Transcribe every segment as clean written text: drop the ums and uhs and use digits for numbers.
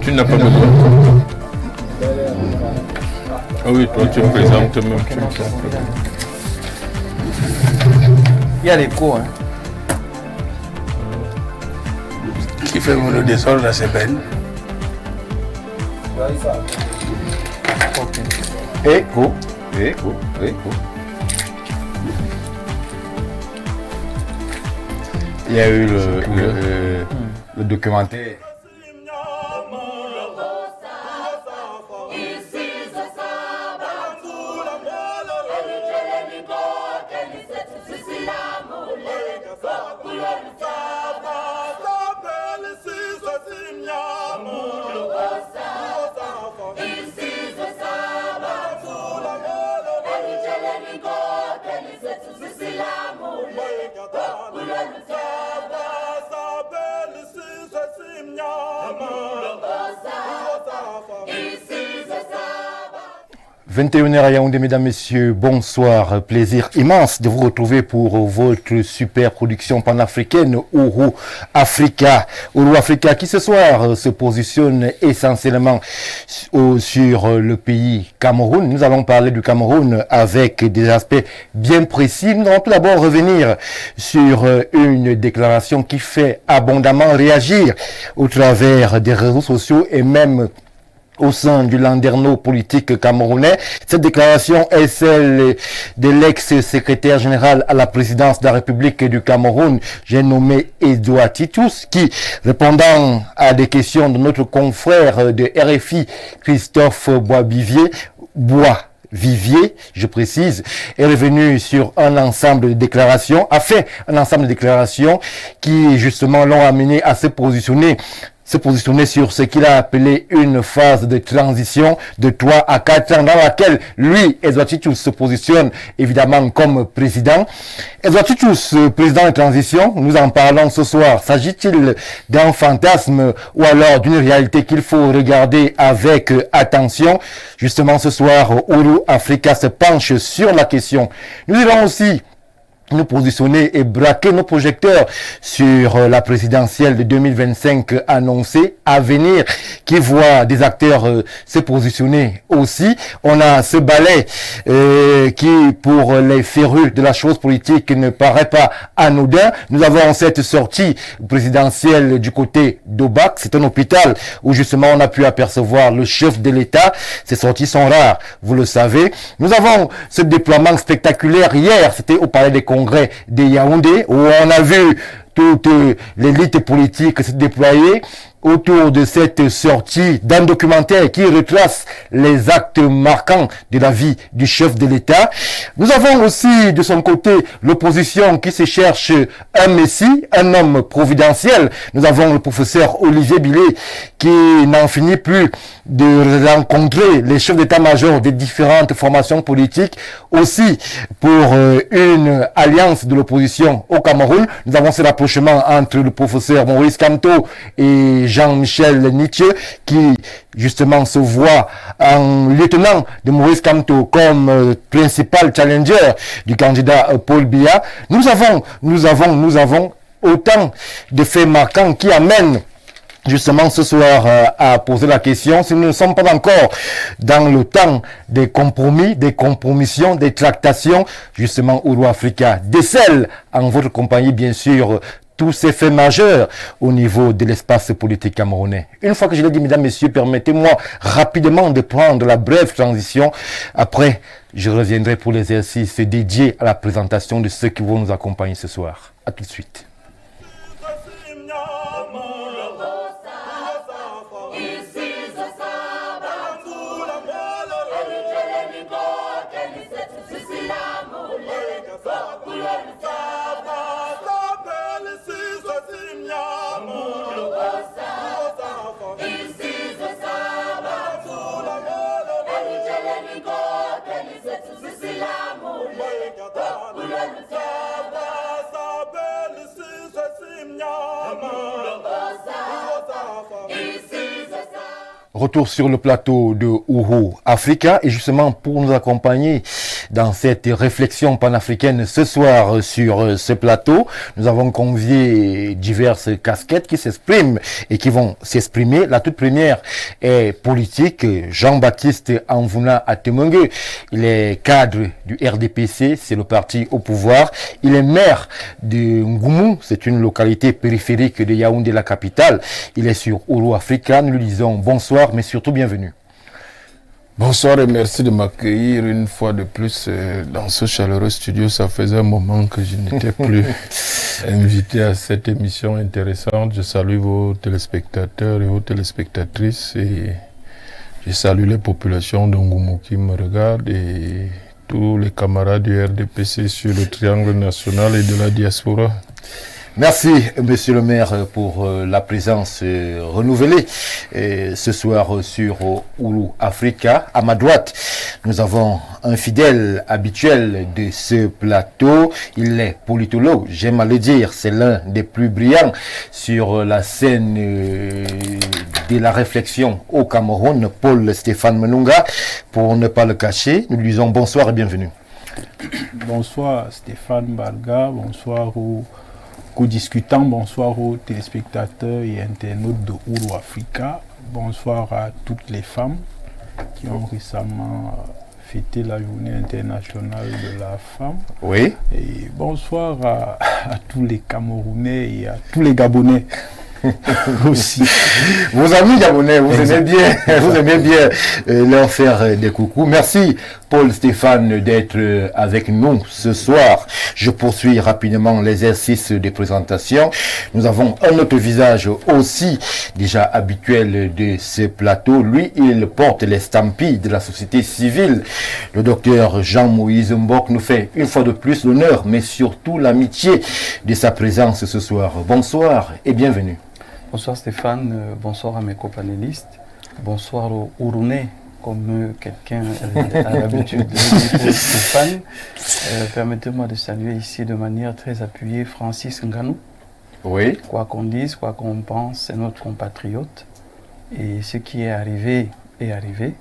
Tu n'as pas besoin. Ah oui, toi tu présentes même. Il y a les cours. Hein. Qui fait mon désordre dans ces bennes? Écho. Il y a eu le documentaire. « 21h à Yaoundé, mesdames, messieurs, bonsoir. Plaisir immense de vous retrouver pour votre super production panafricaine Ouro Africa. Ouro Africa qui ce soir se positionne essentiellement sur le pays Cameroun. Nous allons parler du Cameroun avec des aspects bien précis. Nous allons tout d'abord revenir sur une déclaration qui fait abondamment réagir au travers des réseaux sociaux et même au sein du landerneau politique camerounais. Cette déclaration est celle de l'ex-secrétaire général à la présidence de la République du Cameroun, j'ai nommé Edouard Titous, qui, répondant à des questions de notre confrère de RFI, Christophe Boisvivier, je précise, est revenu sur un ensemble de déclarations, a fait un ensemble de déclarations qui, justement, l'ont amené à se positionner sur ce qu'il a appelé une phase de transition de 3 à 4 ans dans laquelle lui, Edouard Titous, se positionne évidemment comme président. Edouard Titous, président de transition, nous en parlons ce soir. S'agit-il d'un fantasme ou alors d'une réalité qu'il faut regarder avec attention? Justement, ce soir, Ouro Africa se penche sur la question. Nous irons aussi nous positionner et braquer nos projecteurs sur la présidentielle de 2025 annoncée à venir, qui voit des acteurs se positionner aussi. On a ce ballet qui, pour les férus de la chose politique, ne paraît pas anodin. Nous avons cette sortie présidentielle du côté d'Obac. C'est un hôpital où justement on a pu apercevoir le chef de l'État. Ces sorties sont rares, vous le savez. Nous avons ce déploiement spectaculaire hier, c'était au Palais des Congrès de Yaoundé, où on a vu toute l'élite politique se déployer autour de cette sortie d'un documentaire qui retrace les actes marquants de la vie du chef de l'État. Nous avons aussi de son côté l'opposition qui se cherche un messie, un homme providentiel. Nous avons le professeur Olivier Billet qui n'en finit plus de rencontrer les chefs d'état-major des différentes formations politiques, aussi pour une alliance de l'opposition au Cameroun. Nous avons ce rapprochement entre le professeur Maurice Kamto et Jean-Michel Nietzsche, qui justement se voit en lieutenant de Maurice Kamto comme principal challenger du candidat Paul Biya. Nous avons autant de faits marquants qui amènent justement ce soir à poser la question si nous ne sommes pas encore dans le temps des compromis, des compromissions, des tractations. Justement, Ouro Africa décèle en votre compagnie, bien sûr, tous ces faits majeurs au niveau de l'espace politique camerounais. Une fois que je l'ai dit, mesdames, messieurs, permettez-moi rapidement de prendre la brève transition. Après, je reviendrai pour l'exercice dédié à la présentation de ceux qui vont nous accompagner ce soir. À tout de suite. Retour sur le plateau de Ouro Africa et justement pour nous accompagner dans cette réflexion panafricaine ce soir sur ce plateau. Nous avons convié diverses casquettes qui s'expriment et qui vont s'exprimer. La toute première est politique. Jean-Baptiste Anvouna Atemongue, il est cadre du RDPC, c'est le parti au pouvoir. Il est maire de Ngoumou, c'est une localité périphérique de Yaoundé, la capitale. Il est sur Ouro Africa. Nous lui disons bonsoir, mais surtout bienvenue. Bonsoir et merci de m'accueillir une fois de plus dans ce chaleureux studio. Ça faisait un moment que je n'étais plus invité à cette émission intéressante. Je salue vos téléspectateurs et vos téléspectatrices et je salue les populations d'Ongoumou qui me regardent et tous les camarades du RDPC sur le triangle national et de la diaspora. Merci, monsieur le maire, pour la présence renouvelée ce soir sur Ouro Africa. À ma droite, nous avons un fidèle habituel de ce plateau. Il est politologue, j'aime à le dire, c'est l'un des plus brillants sur la scène de la réflexion au Cameroun, Paul Stéphane Menunga. Pour ne pas le cacher, nous lui disons bonsoir et bienvenue. Bonsoir Stéphane Balga, bonsoir aux co-discutants, bonsoir aux téléspectateurs et internautes de Ouro Africa, bonsoir à toutes les femmes qui ont récemment fêté la journée internationale de la femme. Oui. Et bonsoir à tous les Camerounais et à tous les Gabonais. Aussi. Vos amis gabonais, vous aimez bien leur faire des coucous. Merci Paul Stéphane d'être avec nous ce soir. Je poursuis rapidement l'exercice des présentations. Nous avons un autre visage aussi déjà habituel de ce plateau. Lui, il porte les stampilles de la société civile. Le docteur Jean-Moïse Mbok nous fait une fois de plus l'honneur, mais surtout l'amitié de sa présence ce soir. Bonsoir et bienvenue. Bonsoir Stéphane, bonsoir à mes copanélistes, bonsoir aux Ourounais, comme quelqu'un a l'habitude de dire Stéphane. Permettez-moi de saluer ici de manière très appuyée Francis Nganou. Oui. Quoi qu'on dise, quoi qu'on pense, c'est notre compatriote. Et ce qui est arrivé est arrivé.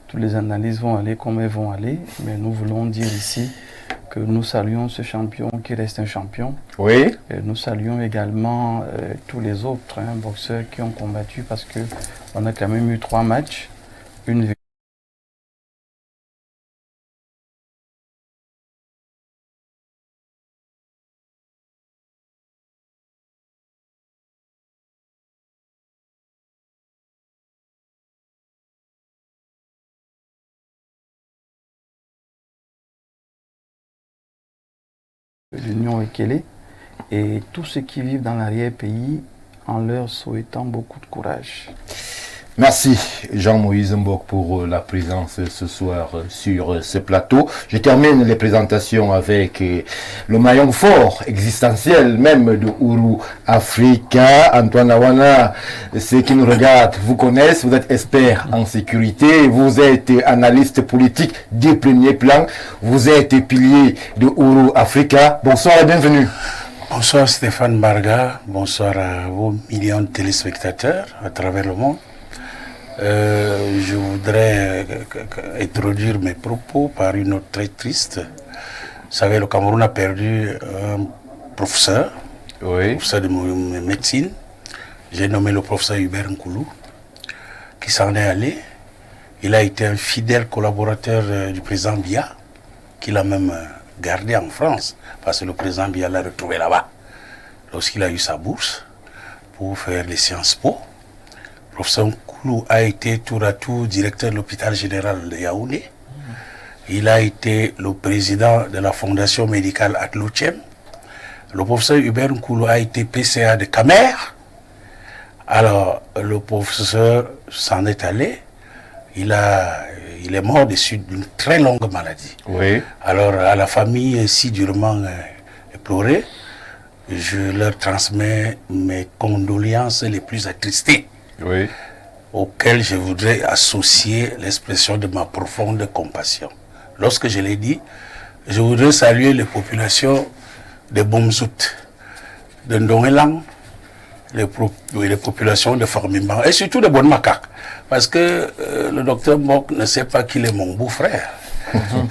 Toutes les analyses vont aller comme elles vont aller, mais nous voulons dire ici que nous saluons ce champion qui reste un champion. Oui. Et nous saluons également tous les autres boxeurs qui ont combattu parce qu'on a quand même eu 3 matchs, une l'Union Ekele et tous ceux qui vivent dans l'arrière-pays en leur souhaitant beaucoup de courage. Merci Jean-Moïse Mbok pour la présence ce soir sur ce plateau. Je termine les présentations avec le maillon fort, existentiel même de Ouro Africa. Antoine Awana, ceux qui nous regardent vous connaissent, vous êtes expert en sécurité, vous êtes analyste politique du premier plan, vous êtes pilier de Ouro Africa. Bonsoir et bienvenue. Bonsoir Stéphane Barga, bonsoir à vos millions de téléspectateurs à travers le monde. Je voudrais introduire mes propos par une note très triste. Vous savez, le Cameroun a perdu un professeur, professeur de médecine. J'ai nommé le professeur Hubert Nkoulou, qui s'en est allé. Il a été un fidèle collaborateur du président Biya, qu'il a même gardé en France, parce que le président Biya l'a retrouvé là-bas, lorsqu'il a eu sa bourse pour faire les Sciences Po. Le professeur Nkoulou a été tour à tour directeur de l'hôpital général de Yaoundé. Il a été le président de la fondation médicale Atlouchem. Le professeur Hubert Nkoulou a été PCA de Camer. Alors, le professeur s'en est allé. Il est mort d'une très longue maladie. Oui. Alors, à la famille si durement éplorée, je leur transmets mes condoléances les plus attristées. Oui. Auquel je voudrais associer l'expression de ma profonde compassion. Lorsque je l'ai dit, je voudrais saluer les populations de Bomzout, de Ndongelang, les populations de Formimban, et surtout de Bonne Macaque, parce que le docteur Mok ne sait pas qu'il est mon beau-frère.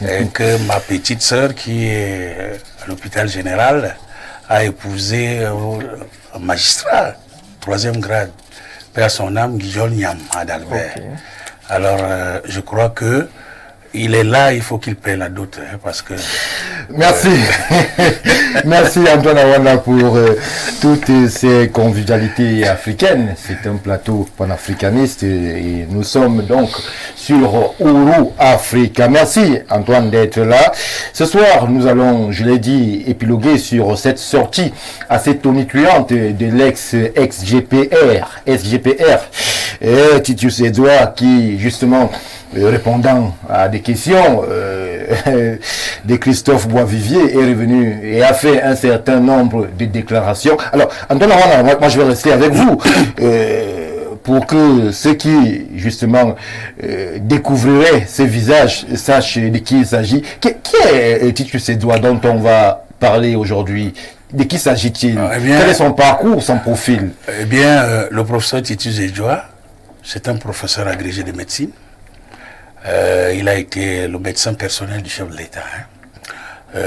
et que ma petite sœur qui est à l'hôpital général a épousé un magistrat, 3e grade, père son âme, Guillaume Niam Adalbert. Ok. Alors, je crois que il est là, il faut qu'il paie la dot, hein, parce que... Merci. Merci Antoine Awanda pour toutes ces convivialités africaines. C'est un plateau panafricaniste et nous sommes donc sur Ouru Africa. Merci Antoine d'être là. Ce soir, nous allons, je l'ai dit, épiloguer sur cette sortie assez tonitruante de l'ex-SGPR, Titus Edouard, qui justement, répondant à des questions de Christophe Boisvivier, est revenu et a fait un certain nombre de déclarations. Alors, Antoine Awanda, moi je vais rester avec vous pour que ceux qui, justement, découvriraient ces visages sachent de qui il s'agit. Qui est Titus Edouard dont on va parler aujourd'hui? De qui s'agit-il? Quel est son parcours, son profil? Eh bien, le professeur Titus Edouard, c'est un professeur agrégé de médecine. Il a été le médecin personnel du chef de l'État. Hein.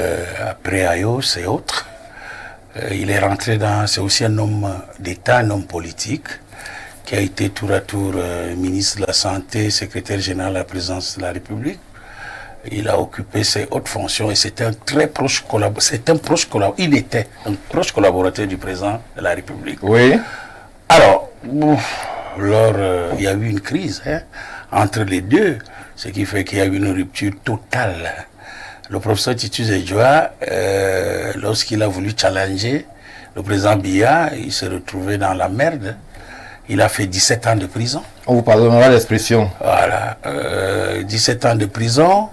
Après Ayos et autres. Il est rentré dans... C'est aussi un homme d'État, un homme politique, qui a été tour à tour ministre de la Santé, secrétaire général à la présidence de la République. Il a occupé ses hautes fonctions et c'était un très proche collaborateur. Il était un proche collaborateur du président de la République. Oui. Alors, il y a eu une crise entre les deux, ce qui fait qu'il y a eu une rupture totale. Le professeur Titus Edouard, lorsqu'il a voulu challenger le président Biya, il s'est retrouvé dans la merde. Il a fait 17 ans de prison. On vous pardonnera l'expression. Voilà, 17 ans de prison.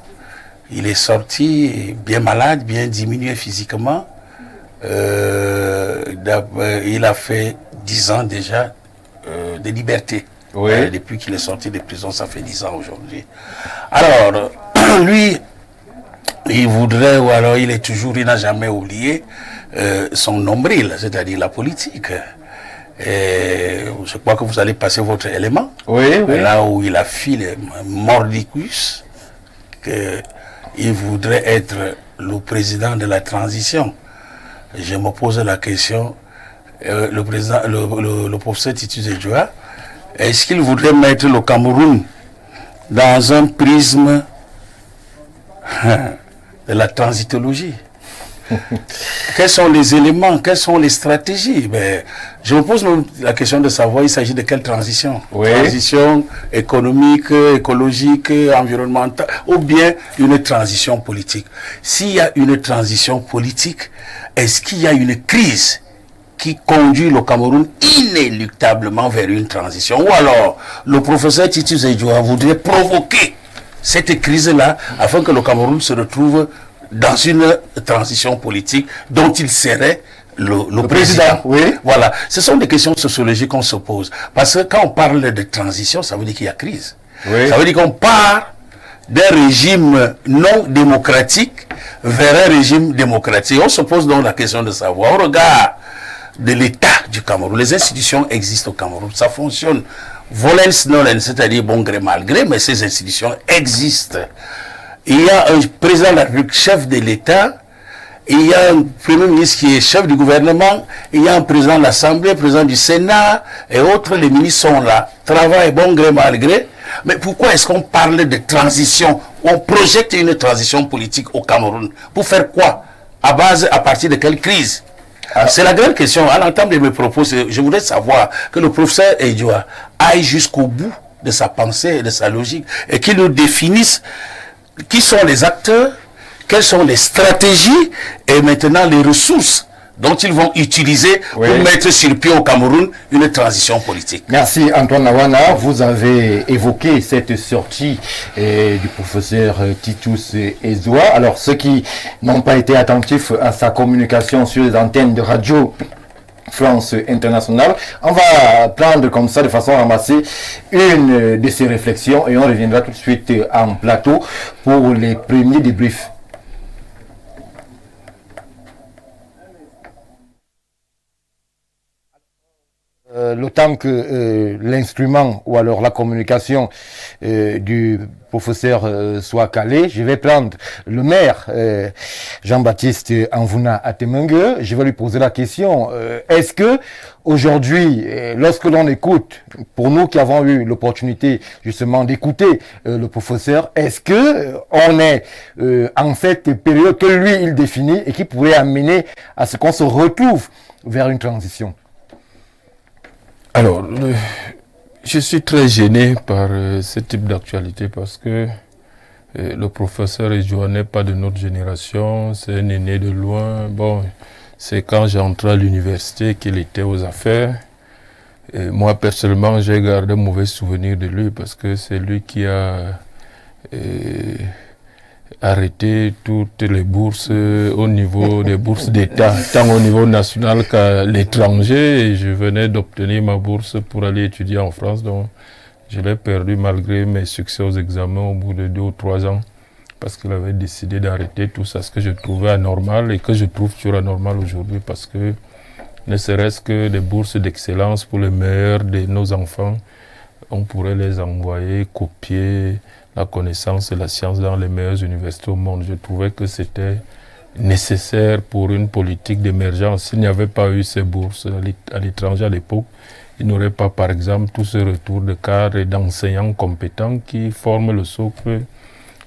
Il est sorti bien malade, bien diminué physiquement. Il a fait 10 ans déjà de liberté. Oui. Depuis qu'il est sorti de prison, ça fait 10 ans aujourd'hui. Alors, lui, il voudrait, ou alors il n'a jamais oublié son nombril, c'est-à-dire la politique. Et je crois que vous allez passer votre élément. Oui, oui. Là où il a filé mordicus, qu'il voudrait être le président de la transition. Je me pose la question, le professeur Titus Edouard, est-ce qu'il voudrait mettre le Cameroun dans un prisme de la transitologie? Quels sont les éléments, quelles sont les stratégies? Je me pose la question de savoir il s'agit de quelle transition? Oui. Transition économique, écologique, environnementale, ou bien une transition politique? S'il y a une transition politique, est-ce qu'il y a une crise qui conduit le Cameroun inéluctablement vers une transition? Ou alors, le professeur Titus Edouard voudrait provoquer cette crise-là afin que le Cameroun se retrouve dans une transition politique dont il serait le président. Oui. Voilà. Ce sont des questions sociologiques qu'on se pose. Parce que quand on parle de transition, ça veut dire qu'il y a crise. Oui. Ça veut dire qu'on part d'un régime non démocratique vers un régime démocratique. On se pose donc la question de savoir, au regard de l'état du Cameroun, les institutions existent au Cameroun, ça fonctionne volens nolens, c'est-à-dire bon gré mal gré, mais ces institutions existent. Il y a un président de la République, chef de l'État, il y a un premier ministre qui est chef du gouvernement, il y a un président de l'Assemblée, président du Sénat et autres, les ministres sont là, travaillent bon gré mal gré. Mais pourquoi est-ce qu'on parle de transition? On projette une transition politique au Cameroun. Pour faire quoi? À partir de quelle crise? C'est la grande question. À l'entame de mes propos, je voudrais savoir que le professeur Edouard aille jusqu'au bout de sa pensée et de sa logique et qu'il nous définisse qui sont les acteurs, quelles sont les stratégies et maintenant les ressources dont ils vont utiliser pour mettre sur pied au Cameroun une transition politique. Merci Antoine Awanda. Vous avez évoqué cette sortie du professeur Titus Edouard. Alors ceux qui n'ont pas été attentifs à sa communication sur les antennes de Radio France Internationale, on va prendre comme ça de façon ramassée une de ces réflexions et on reviendra tout de suite en plateau pour les premiers débriefs. le temps que l'instrument ou alors la communication du professeur soit calé, je vais prendre le maire Jean-Baptiste Anvouna Atemengue. Je vais lui poser la question. Est-ce que aujourd'hui, lorsque l'on écoute, pour nous qui avons eu l'opportunité justement d'écouter le professeur, est-ce que on est en cette période que lui il définit et qui pourrait amener à ce qu'on se retrouve vers une transition? Alors, je suis très gêné par ce type d'actualité parce que le professeur Edouard n'est pas de notre génération, c'est un aîné de loin. Bon, c'est quand j'entrais à l'université qu'il était aux affaires. Et moi, personnellement, j'ai gardé un mauvais souvenir de lui parce que c'est lui qui a arrêté toutes les bourses au niveau des bourses d'État, tant au niveau national qu'à l'étranger. Et je venais d'obtenir ma bourse pour aller étudier en France. Donc, je l'ai perdu malgré mes succès aux examens au bout de 2 ou 3 ans. Parce qu'il avait décidé d'arrêter tout ça, ce que je trouvais anormal et que je trouve toujours anormal aujourd'hui parce que ne serait-ce que des bourses d'excellence pour les meilleurs de nos enfants, on pourrait les envoyer, copier la connaissance et la science dans les meilleures universités au monde. Je trouvais que c'était nécessaire pour une politique d'émergence. S'il n'y avait pas eu ces bourses à l'étranger à l'époque, il n'y aurait pas, par exemple, tout ce retour de cadres et d'enseignants compétents qui forment le socle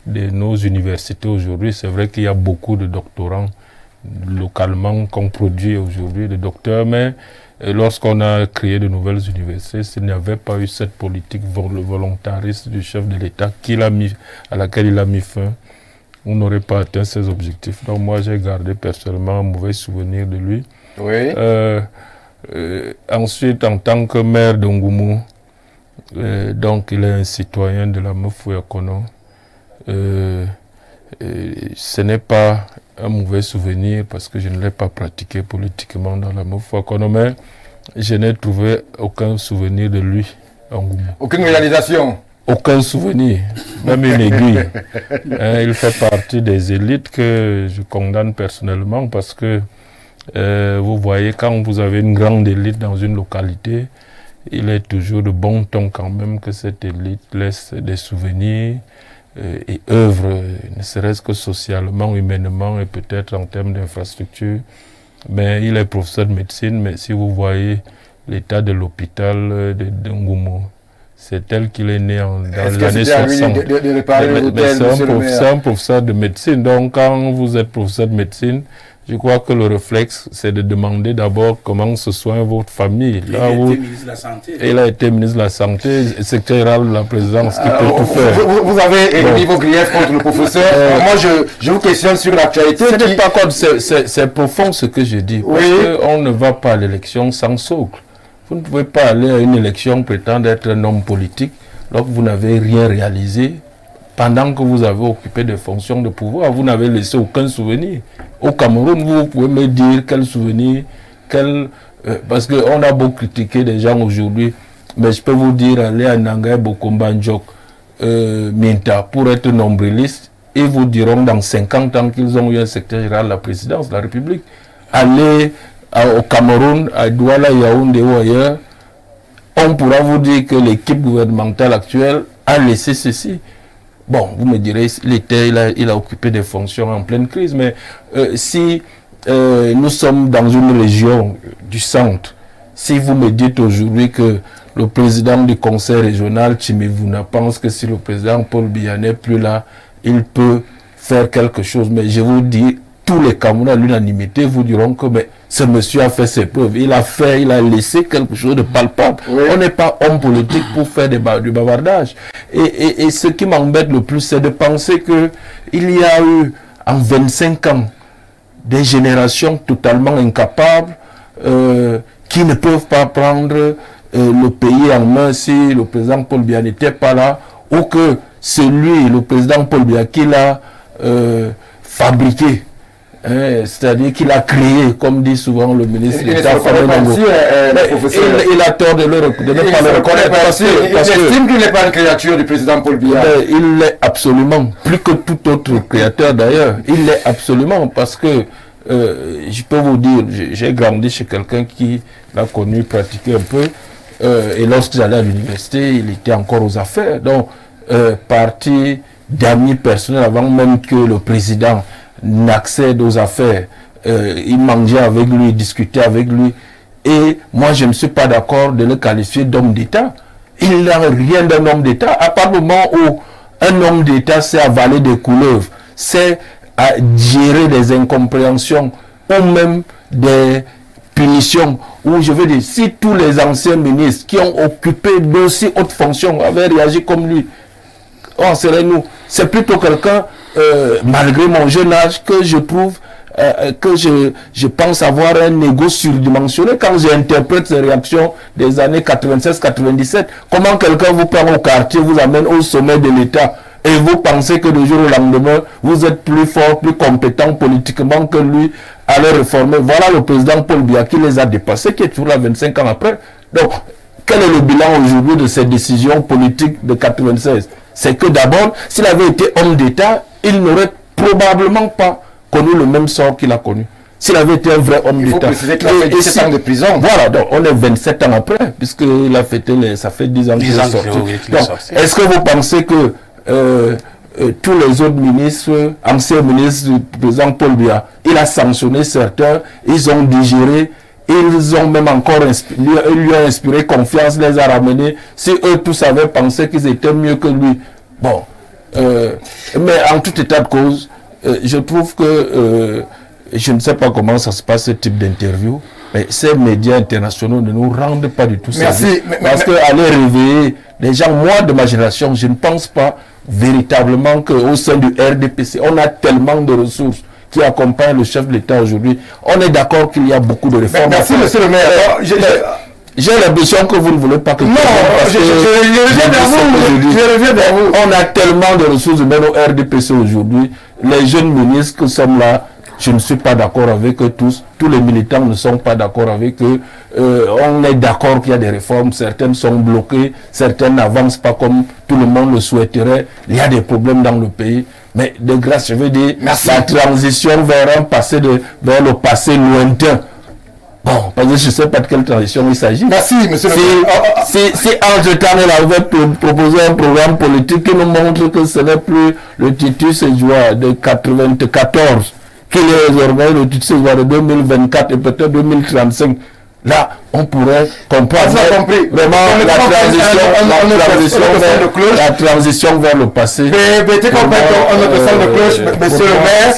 de nos universités aujourd'hui. C'est vrai qu'il y a beaucoup de doctorants localement qu'on produit aujourd'hui, de docteurs, mais lorsqu'on a créé de nouvelles universités, s'il n'y avait pas eu cette politique volontariste du chef de l'État à laquelle il a mis fin, on n'aurait pas atteint ses objectifs. Donc moi, j'ai gardé personnellement un mauvais souvenir de lui. Oui. Ensuite, en tant que maire de Ngoumou, donc il est un citoyen de la Mefouyakono. Ce n'est pas un mauvais souvenir parce que je ne l'ai pas pratiqué politiquement dans la Mefouyakono, mais je n'ai trouvé aucun souvenir de lui en Ngoumou. Aucune réalisation? Aucun souvenir, même une aiguille. Il fait partie des élites que je condamne personnellement parce que vous voyez, quand vous avez une grande élite dans une localité, il est toujours de bon ton quand même que cette élite laisse des souvenirs et œuvre, ne serait-ce que socialement, humainement et peut-être en termes d'infrastructure. Mais il est professeur de médecine, mais si vous voyez l'état de l'hôpital de Ngoumou, c'est tel qu'il est né dans les années 60. C'est un professeur de médecine. Donc quand vous êtes professeur de médecine, je crois que le réflexe, c'est de demander d'abord comment se soigne votre famille. Il a été ministre de la Santé. Il a été ministre de la Santé, secrétaire général de la présidence, qui peut tout faire. Vous avez émis vos griefs contre le professeur. Moi, je vous questionne sur l'actualité. Ce n'est pas comme c'est profond ce que je dis. Parce qu'on ne va pas à l'élection sans socle. Vous ne pouvez pas aller à une élection prétendre être un homme politique lorsque vous n'avez rien réalisé. Pendant que vous avez occupé des fonctions de pouvoir, vous n'avez laissé aucun souvenir. Au Cameroun, vous pouvez me dire quel souvenir, parce qu'on a beau critiquer des gens aujourd'hui, mais je peux vous dire, aller à Nangay, Bokomba, Ndjok, Minta, pour être nombriliste, ils vous diront dans 50 ans qu'ils ont eu un secrétaire général de la présidence de la République. Aller au Cameroun, à Douala, Yaoundé ou ailleurs, on pourra vous dire que l'équipe gouvernementale actuelle a laissé ceci. Bon, vous me direz, il a occupé des fonctions en pleine crise, mais si nous sommes dans une région du centre, si vous me dites aujourd'hui que le président du conseil régional, Tchimivuna, pense que si le président Paul Biya n'est plus là, il peut faire quelque chose, mais je vous dis, tous les Camerounais à l'unanimité vous diront que mais, ce monsieur a fait ses preuves, il a laissé quelque chose de palpable. Oui. On n'est pas homme politique pour faire du bavardage. Et ce qui m'embête le plus, c'est de penser qu'il y a eu en 25 ans des générations totalement incapables qui ne peuvent pas prendre le pays en main si le président Paul Biya n'était pas là, ou que c'est lui, le président Paul Biya, qui l'a fabriqué. C'est-à-dire qu'il a créé, comme dit souvent le ministre d'État. Il a tort de ne pas le reconnaître. Parce que estime qu'il n'est pas une créature du président Paul Biya. Il l'est absolument, plus que tout autre créateur d'ailleurs. Il l'est absolument parce que, je peux vous dire, j'ai grandi chez quelqu'un qui l'a connu, pratiqué un peu. et lorsque j'allais à l'université, il était encore aux affaires. Donc, parti d'amis personnels avant même que le président n'accède aux affaires. Il mangeait avec lui, il discutait avec lui. Et moi, je ne suis pas d'accord de le qualifier d'homme d'État. Il n'a rien d'un homme d'État. À partir du moment où un homme d'État sait avaler des couleuvres, sait gérer des incompréhensions ou même des punitions, où je veux dire, si tous les anciens ministres qui ont occupé d'aussi hautes fonctions avaient réagi comme lui, on serait nous. C'est plutôt quelqu'un, malgré mon jeune âge, que je trouve que je pense avoir un ego surdimensionné quand j'interprète ces réactions des années 96-97. Comment quelqu'un vous prend au quartier, vous amène au sommet de l'État et vous pensez que du jour au lendemain, vous êtes plus fort, plus compétent politiquement que lui à le réformer. Voilà le président Paul Biya qui les a dépassés, qui est toujours là 25 ans après. Donc, quel est le bilan aujourd'hui de ces décisions politiques de 96? C'est que d'abord, s'il avait été homme d'État, il n'aurait probablement pas connu le même sort qu'il a connu. S'il avait été un vrai homme d'État. Il faut préciser qu'il a fait 17 ans de prison. Voilà, donc on est 27 ans après, puisqu'il a fêté, ça fait 10 ans qu'il est sorti. Donc, est-ce que vous pensez que tous les autres ministres, anciens ministres du président Paul Biya, il a sanctionné certains, ils ont digéré, ils ont même encore lui ont inspiré confiance, les a ramenés. Si eux tous avaient pensé qu'ils étaient mieux que lui. Bon, mais en tout état de cause, je trouve que je ne sais pas comment ça se passe ce type d'interview, mais ces médias internationaux ne nous rendent pas du tout service. Parce qu'aller réveiller les gens, moi de ma génération, je ne pense pas véritablement qu'au sein du RDPC, on a tellement de ressources qui accompagnent le chef de l'État aujourd'hui. On est d'accord qu'il y a beaucoup de réformes. Merci, monsieur le maire. J'ai l'impression que vous ne voulez pas que... Non, je reviens vers vous. On a tellement de ressources humaines au RDPC aujourd'hui. Les jeunes ministres qui sont là, je ne suis pas d'accord avec eux tous. Tous les militants ne sont pas d'accord avec eux. On est d'accord qu'il y a des réformes. Certaines sont bloquées. Certaines n'avancent pas comme tout le monde le souhaiterait. Il y a des problèmes dans le pays. Mais de grâce, je veux dire, la transition vers le passé lointain. Bon, parce que je ne sais pas de quelle transition il s'agit. Merci, monsieur le maire. Si entre-temps, il avait proposé un programme politique qui nous montre que ce n'est plus le Titus Edouard de 94, qu'il est désormais le Titus Edouard de 2024 et peut-être 2035. Là, on pourrait comprendre vraiment la transition vers le passé. Monsieur le maire,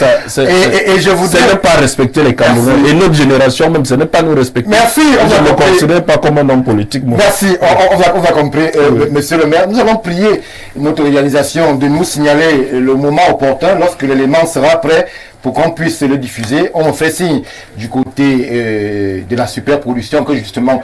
et je voudrais... Ce n'est pas respecter les Camerounais. Et notre génération même, ce n'est pas nous respecter. Merci. Je ne me considère pas comme un homme politique. Moi. Merci, on va compris. Monsieur le maire, nous allons prier notre organisation de nous signaler le moment opportun lorsque l'élément sera prêt pour qu'on puisse le diffuser. On fait signe du côté de la superproduction que justement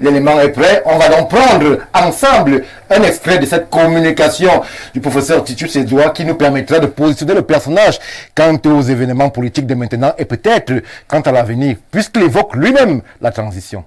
l'élément est prêt. On va donc prendre ensemble un extrait de cette communication du professeur Titus Edouard qui nous permettra de positionner le personnage quant aux événements politiques de maintenant et peut-être quant à l'avenir, puisqu'il évoque lui-même la transition.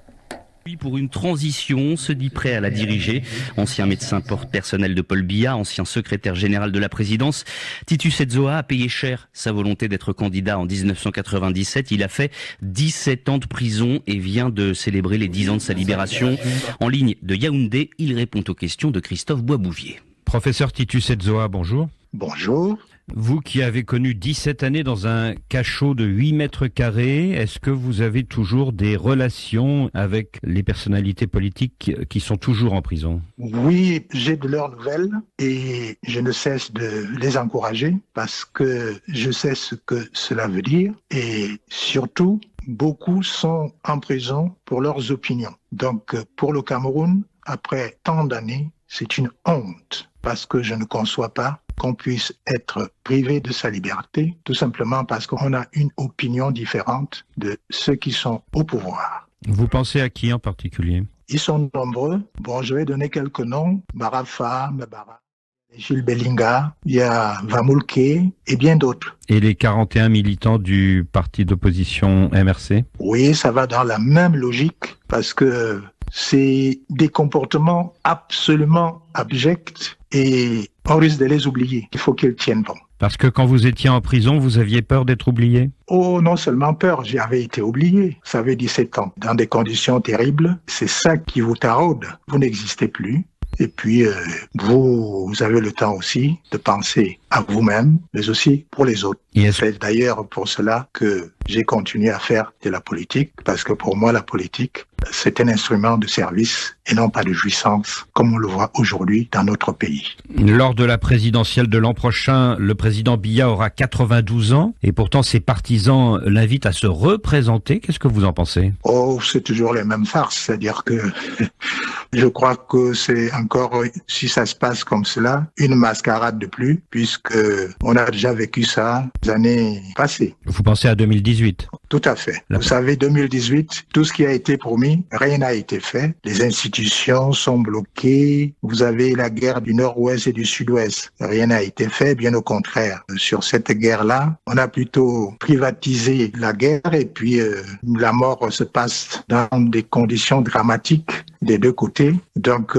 Pour une transition, se dit prêt à la diriger. Ancien médecin personnel de Paul Biya, ancien secrétaire général de la présidence, Titus Edouard a payé cher sa volonté d'être candidat en 1997. Il a fait 17 ans de prison et vient de célébrer les 10 ans de sa libération. En ligne de Yaoundé, il répond aux questions de Christophe Boisbouvier. Professeur Titus Edouard, bonjour. Bonjour. Vous qui avez connu 17 années dans un cachot de 8 mètres carrés, est-ce que vous avez toujours des relations avec les personnalités politiques qui sont toujours en prison? Oui, j'ai de leurs nouvelles et je ne cesse de les encourager parce que je sais ce que cela veut dire et surtout, beaucoup sont en prison pour leurs opinions. Donc, pour le Cameroun, après tant d'années, c'est une honte parce que je ne conçois pas qu'on puisse être privé de sa liberté, tout simplement parce qu'on a une opinion différente de ceux qui sont au pouvoir. Vous pensez à qui en particulier? Ils sont nombreux. Bon, je vais donner quelques noms. Barafa, Mbara, Gilles Bellinga, il y a Vamulke et bien d'autres. Et les 41 militants du parti d'opposition MRC? Oui, ça va dans la même logique parce que c'est des comportements absolument abjects et on risque de les oublier. Il faut qu'ils tiennent bon. Parce que quand vous étiez en prison, vous aviez peur d'être oublié? Oh, non seulement peur, j'avais été oublié. Ça fait 17 ans, dans des conditions terribles. C'est ça qui vous taraude. Vous n'existez plus. Et puis, vous avez le temps aussi de penser à vous-même, mais aussi pour les autres. C'est d'ailleurs pour cela que j'ai continué à faire de la politique, parce que pour moi, la politique, c'est un instrument de service et non pas de jouissance, comme on le voit aujourd'hui dans notre pays. Lors de la présidentielle de l'an prochain, le président Biya aura 92 ans et pourtant ses partisans l'invitent à se représenter. Qu'est-ce que vous en pensez? Oh, c'est toujours les mêmes farces, c'est-à-dire que je crois que c'est encore, si ça se passe comme cela, une mascarade de plus, puisque on a déjà vécu ça les années passées. Vous pensez à 2018? Tout à fait. Vous savez, 2018, tout ce qui a été promis, rien n'a été fait. Les institutions sont bloquées. Vous avez la guerre du Nord-Ouest et du Sud-Ouest. Rien n'a été fait, bien au contraire. Sur cette guerre-là, on a plutôt privatisé la guerre et puis la mort se passe dans des conditions dramatiques des deux côtés. Donc,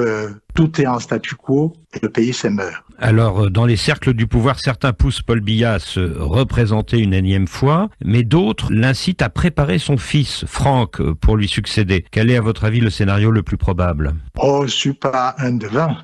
tout est en statu quo et le pays se meurt. Alors, dans les cercles du pouvoir, certains poussent Paul Biya à se représenter une énième fois, mais d'autres l'incitent à préparer son fils, Franck, pour lui succéder. Quel est, à votre avis, le scénario le plus probable? Oh, je suis pas un devin.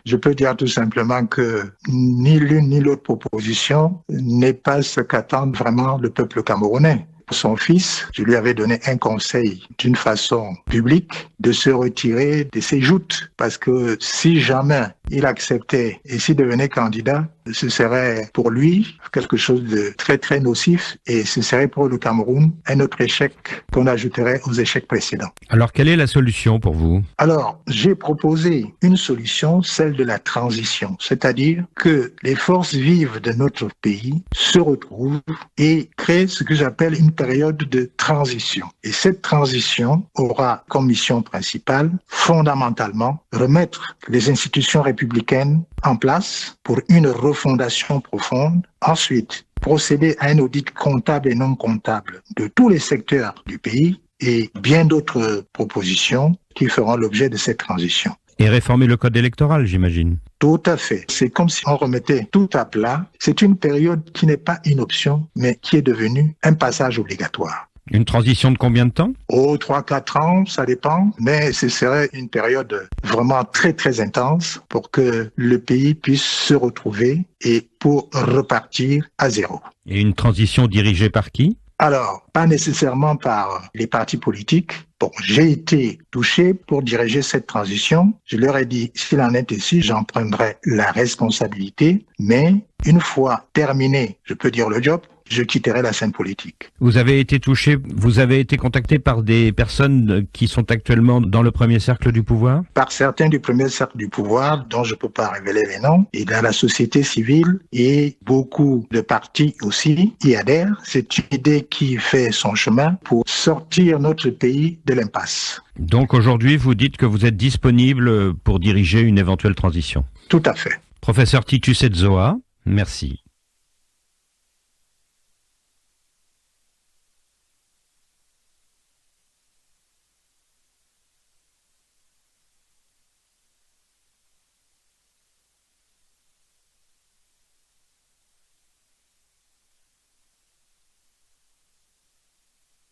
Je peux dire tout simplement que ni l'une ni l'autre proposition n'est pas ce qu'attend vraiment le peuple camerounais. Son fils, je lui avais donné un conseil d'une façon publique de se retirer de ses joutes parce que si jamais il acceptait et s'il devenait candidat, ce serait pour lui quelque chose de très très nocif et ce serait pour le Cameroun un autre échec qu'on ajouterait aux échecs précédents. Alors quelle est la solution pour vous? Alors j'ai proposé une solution, celle de la transition, c'est-à-dire que les forces vives de notre pays se retrouvent et créent ce que j'appelle une période de transition. Et cette transition aura comme mission principale, fondamentalement, remettre les institutions républicaines en place pour une refondation profonde. Ensuite, procéder à un audit comptable et non comptable de tous les secteurs du pays et bien d'autres propositions qui feront l'objet de cette transition. Et réformer le code électoral, j'imagine. Tout à fait. C'est comme si on remettait tout à plat. C'est une période qui n'est pas une option, mais qui est devenue un passage obligatoire. Une transition de combien de temps? Oh, 3-4 ans, ça dépend. Mais ce serait une période vraiment très, très intense pour que le pays puisse se retrouver et pour repartir à zéro. Et une transition dirigée par qui? Alors, pas nécessairement par les partis politiques. Bon, j'ai été touché pour diriger cette transition. Je leur ai dit, s'il en est ainsi, j'en prendrai la responsabilité. Mais une fois terminé, je peux dire le job, je quitterai la scène politique. Vous avez été touché, vous avez été contacté par des personnes qui sont actuellement dans le premier cercle du pouvoir? Par certains du premier cercle du pouvoir, dont je ne peux pas révéler les noms, et dans la société civile, et beaucoup de partis aussi y adhèrent. C'est une idée qui fait son chemin pour sortir notre pays de l'impasse. Donc aujourd'hui, vous dites que vous êtes disponible pour diriger une éventuelle transition? Tout à fait. Professeur Titus Edzoa, merci.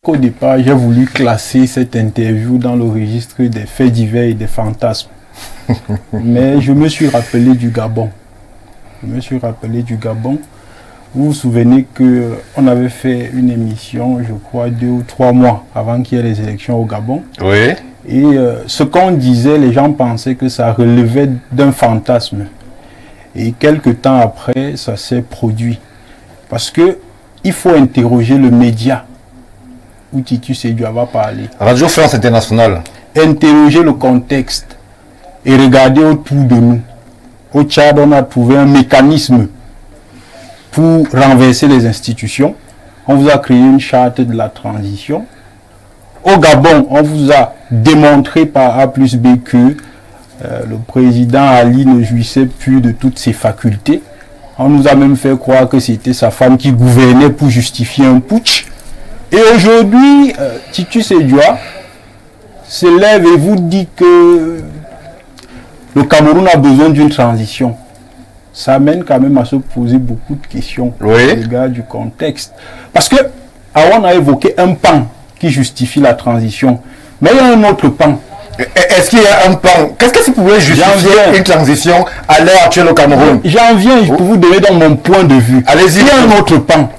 Au départ, j'ai voulu classer cette interview dans le registre des faits divers et des fantasmes. Mais je me suis rappelé du Gabon. Vous vous souvenez qu'on avait fait une émission, je crois, 2 ou 3 mois avant qu'il y ait les élections au Gabon. Oui. Et ce qu'on disait, les gens pensaient que ça relevait d'un fantasme. Et quelques temps après, ça s'est produit. Parce que il faut interroger le média où Titus Edzoa va parler. Radio France Internationale. Interroger le contexte et regarder autour de nous. Au Tchad, on a trouvé un mécanisme pour renverser les institutions. On vous a créé une charte de la transition. Au Gabon, on vous a démontré par A plus B que le président Ali ne jouissait plus de toutes ses facultés. On nous a même fait croire que c'était sa femme qui gouvernait pour justifier un putsch. Et aujourd'hui, Titus Edzoa se lève et vous dit que le Cameroun a besoin d'une transition. ça amène quand même à se poser beaucoup de questions au regard du contexte. Parce que, on a évoqué un pan qui justifie la transition, mais il y a un autre pan. Est-ce qu'il y a un pan? Qu'est-ce que ça pourrait justifier une transition à l'heure actuelle au Cameroun? J'en viens, je peux vous donner dans mon point de vue. Allez-y. Il y a un autre pan.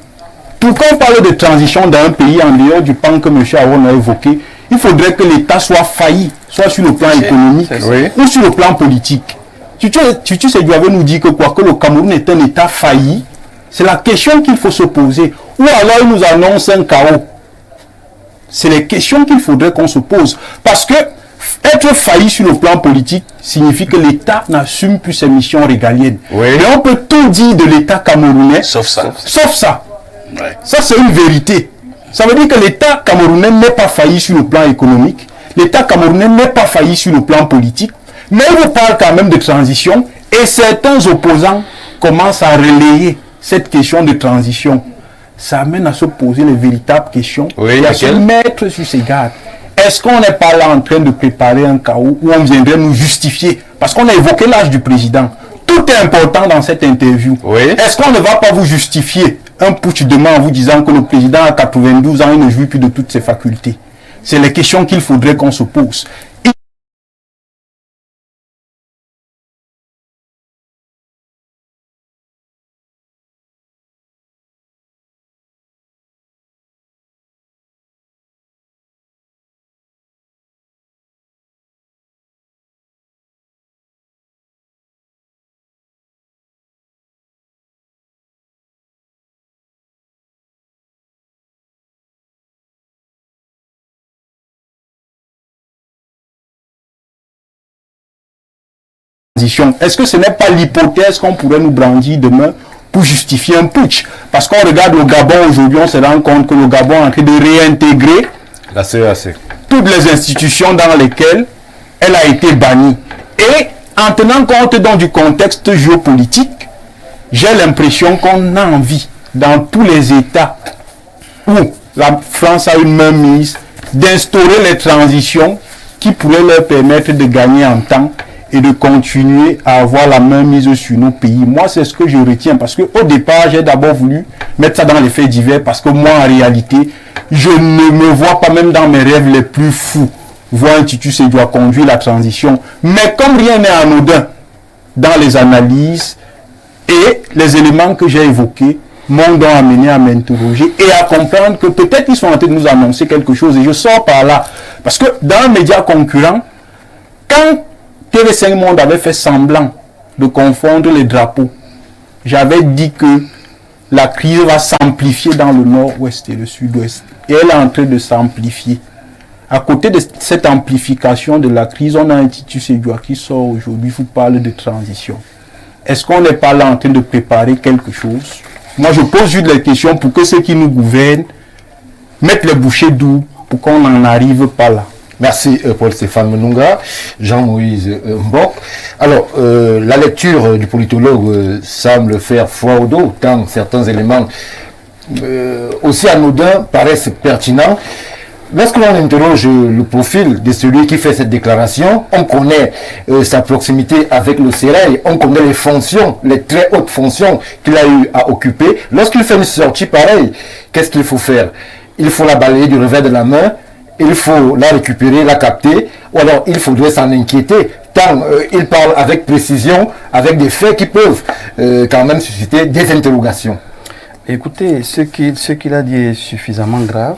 Tout quand on parle de transition d'un pays en dehors du pan que M. Aron a évoqué, il faudrait que l'État soit failli, soit sur le plan économique ou sur le plan politique. Tu sais, Dieu avait nous dit que quoi, que le Cameroun est un État failli. C'est la question qu'il faut se poser. Ou alors il nous annonce un chaos. C'est les questions qu'il faudrait qu'on se pose. Parce que être failli sur le plan politique signifie que l'État n'assume plus ses missions régaliennes. Mais on peut tout dire de l'État camerounais, sauf ça. Ça, c'est une vérité. Ça veut dire que l'État camerounais n'est pas failli sur le plan économique. L'État camerounais n'est pas failli sur le plan politique. Mais il vous parle quand même de transition. Et certains opposants commencent à relayer cette question de transition. Ça amène à se poser les véritables questions et à se mettre sur ses gardes. Est-ce qu'on n'est pas là en train de préparer un chaos où on viendrait nous justifier? Parce qu'on a évoqué l'âge du président. Tout est important dans cette interview. Est-ce qu'on ne va pas vous justifier un putsch demain en vous disant que le président a 92 ans et ne jouit plus de toutes ses facultés? C'est les questions qu'il faudrait qu'on se pose. Est-ce que ce n'est pas l'hypothèse qu'on pourrait nous brandir demain pour justifier un putsch? Parce qu'on regarde le Gabon aujourd'hui, on se rend compte que le Gabon est en train de réintégrer la CEAC, toutes les institutions dans lesquelles elle a été bannie. Et en tenant compte donc du contexte géopolitique, j'ai l'impression qu'on a envie, dans tous les États où la France a une main mise, d'instaurer les transitions qui pourraient leur permettre de gagner en temps et de continuer à avoir la main mise sur nos pays. Moi, c'est ce que je retiens, parce qu'au départ, j'ai d'abord voulu mettre ça dans les faits divers, parce que moi, en réalité, je ne me vois pas même dans mes rêves les plus fous voir un Titus Sédhiou conduire la transition. Mais comme rien n'est anodin dans les analyses et les éléments que j'ai évoqués, m'ont donc amené à m'interroger et à comprendre que peut-être ils sont en train de nous annoncer quelque chose. Et je sors par là. Parce que dans un média concurrent, quand TV5 Monde avait fait semblant de confondre les drapeaux, j'avais dit que la crise va s'amplifier dans le nord-ouest et le sud-ouest. Et elle est en train de s'amplifier. À côté de cette amplification de la crise, on a un Titus Sédhiou qui sort aujourd'hui, vous parle de transition. Est-ce qu'on n'est pas là en train de préparer quelque chose? Moi, je pose juste les questions pour que ceux qui nous gouvernent mettent les bouchées doubles pour qu'on n'en arrive pas là. Merci Paul-Stéphane Menunga, Jean-Moïse Mbok. Alors, la lecture du politologue semble faire foi au dos, tant certains éléments aussi anodins paraissent pertinents. Lorsque l'on interroge le profil de celui qui fait cette déclaration, on connaît sa proximité avec le CEREI, on connaît les fonctions, les très hautes fonctions qu'il a eu à occuper. Lorsqu'il fait une sortie pareille, qu'est-ce qu'il faut faire? Il faut la balayer du revers de la main, il faut la récupérer, la capter, ou alors il faudrait s'en inquiéter, tant il parle avec précision, avec des faits qui peuvent quand même susciter des interrogations. Écoutez, ce qu'il a dit est suffisamment grave,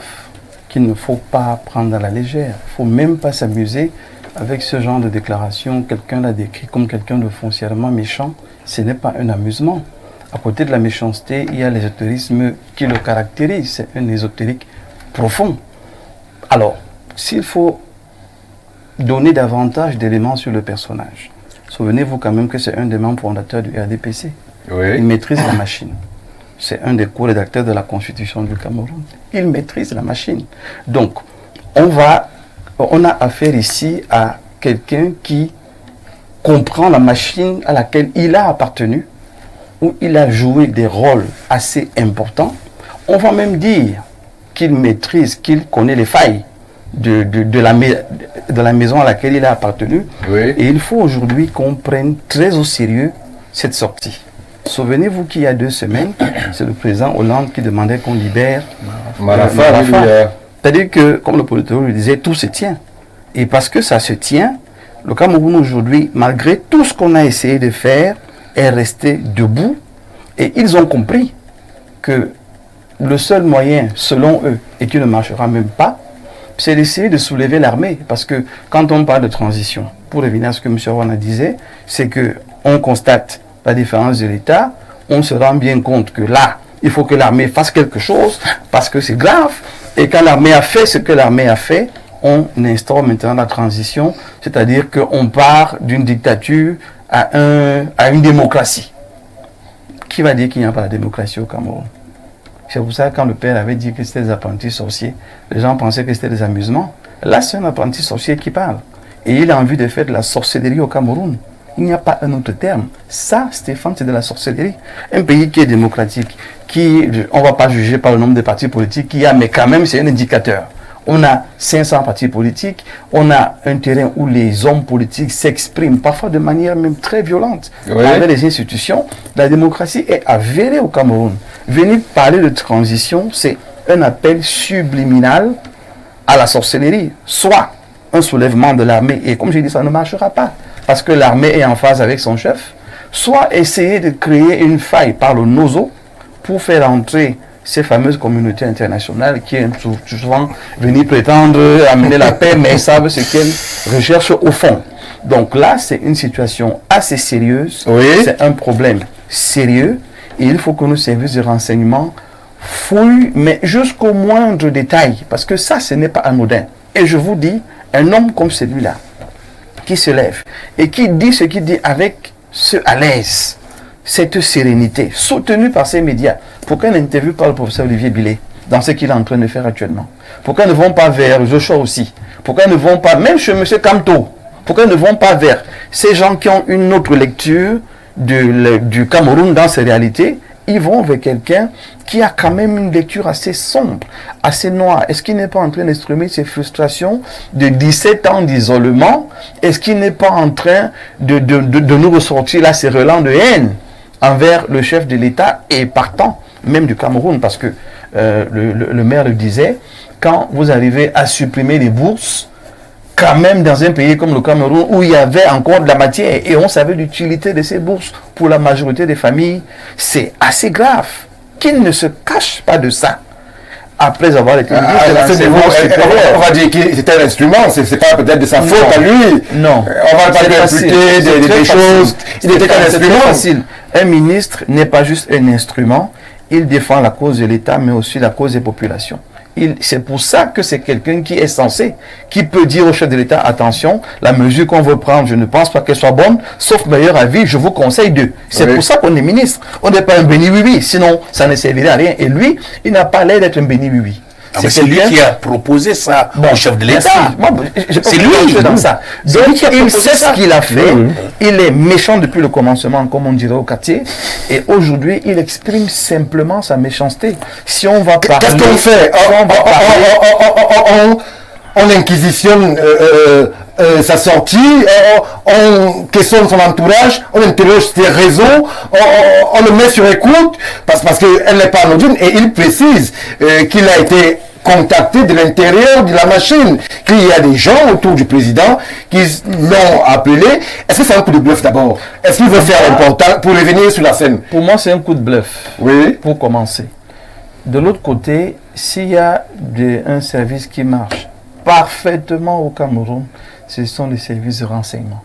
qu'il ne faut pas prendre à la légère. Il ne faut même pas s'amuser avec ce genre de déclaration. Quelqu'un l'a décrit comme quelqu'un de foncièrement méchant. Ce n'est pas un amusement. À côté de la méchanceté, il y a l'ésotérisme qui le caractérise. C'est un ésotérique profond. Alors, s'il faut donner davantage d'éléments sur le personnage, souvenez-vous quand même que c'est un des membres fondateurs du RDPC. Oui. Il maîtrise la machine. C'est un des co-rédacteurs de la Constitution du Cameroun. Il maîtrise la machine. Donc, on a affaire ici à quelqu'un qui comprend la machine à laquelle il a appartenu, où il a joué des rôles assez importants. On va même dire qu'il maîtrise, qu'il connaît les failles de la maison à laquelle il a appartenu. Oui. Et il faut aujourd'hui qu'on prenne très au sérieux cette sortie. Souvenez-vous qu'il y a 2 semaines, c'est le président Hollande qui demandait qu'on libère Marafa. C'est-à-dire que, comme le politologue le disait, tout se tient. Et parce que ça se tient, le Cameroun aujourd'hui, malgré tout ce qu'on a essayé de faire, est resté debout. Et ils ont compris que le seul moyen, selon eux, et qui ne marchera même pas, c'est d'essayer de soulever l'armée. Parce que quand on parle de transition, pour revenir à ce que M. Rwana disait, c'est qu'on constate la différence de l'État, on se rend bien compte que là, il faut que l'armée fasse quelque chose, parce que c'est grave. Et quand l'armée a fait ce que l'armée a fait, on instaure maintenant la transition, c'est-à-dire qu'on part d'une dictature à une démocratie. Qui va dire qu'il n'y a pas de démocratie au Cameroun? C'est pour ça que quand le père avait dit que c'était des apprentis sorciers, les gens pensaient que c'était des amusements. Là, c'est un apprenti sorcier qui parle. Et il a envie de faire de la sorcellerie au Cameroun. Il n'y a pas un autre terme. Ça, Stéphane, c'est de la sorcellerie. Un pays qui est démocratique, on ne va pas juger par le nombre de partis politiques qu'il y a, mais quand même, c'est un indicateur. On a 500 partis politiques, on a un terrain où les hommes politiques s'expriment, parfois de manière même très violente, avec les institutions. La démocratie est avérée au Cameroun. Venir parler de transition, c'est un appel subliminal à la sorcellerie, soit un soulèvement de l'armée, et comme j'ai dit, ça ne marchera pas, parce que l'armée est en phase avec son chef, soit essayer de créer une faille par le nozo pour faire entrer ces fameuses communautés internationales qui aiment souvent venir prétendre amener la paix, mais savent ce qu'elles recherchent au fond. Donc là, c'est une situation assez sérieuse, c'est un problème sérieux, et il faut que nos services de renseignement fouillent, mais jusqu'au moindre détail, parce que ça, ce n'est pas anodin. Et je vous dis, un homme comme celui-là, qui se lève, et qui dit ce qu'il dit avec ce à l'aise, cette sérénité, soutenue par ces médias. Pourquoi n'interviewe pas le professeur Olivier Billet dans ce qu'il est en train de faire actuellement? Pourquoi ne vont pas vers Joshua aussi? Pourquoi ne vont pas, même chez M. Kamto, pourquoi ne vont pas vers ces gens qui ont une autre lecture du Cameroun dans ses réalités? Ils vont vers quelqu'un qui a quand même une lecture assez sombre, assez noire. Est-ce qu'il n'est pas en train d'exprimer ses frustrations de 17 ans d'isolement? Est-ce qu'il n'est pas en train de nous ressortir là ces relents de haine envers le chef de l'État et partant même du Cameroun? Parce que le maire le disait, quand vous arrivez à supprimer les bourses, quand même dans un pays comme le Cameroun où il y avait encore de la matière et on savait l'utilité de ces bourses pour la majorité des familles, c'est assez grave qu'il ne se cache pas de ça. Après avoir été ministre de l'enseignement supérieur. On va dire que c'était un instrument, c'est pas peut-être de sa faute à lui. Non. On va pas lui imputer des choses. Il était un instrument. Facile. Un ministre n'est pas juste un instrument, il défend la cause de l'État, mais aussi la cause des populations. C'est pour ça que c'est quelqu'un qui est censé, qui peut dire au chef de l'État, attention, la mesure qu'on veut prendre, je ne pense pas qu'elle soit bonne, sauf meilleur avis, je vous conseille de. C'est pour ça qu'on est ministre. On n'est pas un béni oui-oui, sinon ça ne servirait à rien. Et lui, il n'a pas l'air d'être un béni oui-oui. C'est lui qui a proposé ça au chef de l'État. C'est lui dans ça. Donc il sait ce qu'il a fait. Il est méchant depuis le commencement, comme on dirait au quartier. Et aujourd'hui, il exprime simplement sa méchanceté. Si on va parler... Qu'est-ce qu'on fait? On inquisitionne sa sortie, on questionne son entourage, on interroge ses réseaux, on le met sur écoute parce qu'elle n'est pas anodine, et il précise qu'il a été contacté de l'intérieur de la machine, qu'il y a des gens autour du président qui l'ont appelé. Est-ce que c'est un coup de bluff d'abord? Est-ce qu'il veut faire l'important pour revenir sur la scène? Pour moi, c'est un coup de bluff. Oui. Pour commencer. De l'autre côté, s'il y a un service qui marche parfaitement au Cameroun, ce sont les services de renseignement.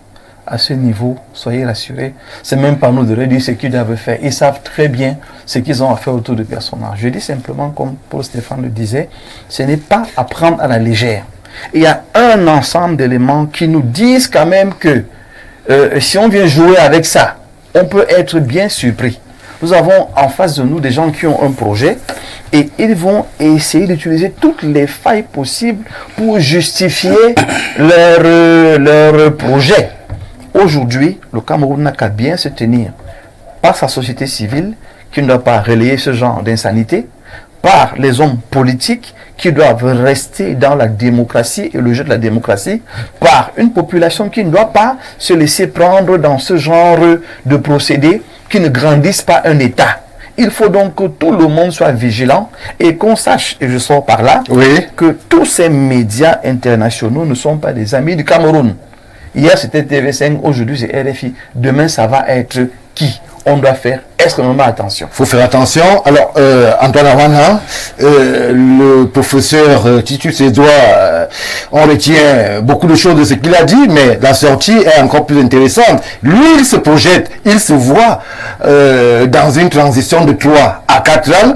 À ce niveau, soyez rassurés, c'est même pas nous de redire ce qu'ils doivent faire. Ils savent très bien ce qu'ils ont à faire autour du personnage. Je dis simplement, comme Paul Stéphane le disait, ce n'est pas à prendre à la légère. Il y a un ensemble d'éléments qui nous disent quand même que si on vient jouer avec ça, on peut être bien surpris. Nous avons en face de nous des gens qui ont un projet et ils vont essayer d'utiliser toutes les failles possibles pour justifier leur projet. Aujourd'hui, le Cameroun n'a qu'à bien se tenir par sa société civile qui ne doit pas relayer ce genre d'insanité, par les hommes politiques qui doivent rester dans la démocratie et le jeu de la démocratie, par une population qui ne doit pas se laisser prendre dans ce genre de procédés qui ne grandissent pas un État. Il faut donc que tout le monde soit vigilant et qu'on sache, et je sors par là, que tous ces médias internationaux ne sont pas des amis du Cameroun. Hier c'était TV5, aujourd'hui c'est RFI. Demain ça va être qui? On doit faire extrêmement attention. Il faut faire attention. Alors, Antoine Arwana, le professeur Titus Edouard, on retient beaucoup de choses de ce qu'il a dit, mais la sortie est encore plus intéressante. Lui, il se projette, il se voit dans une transition de 3 à 4 ans,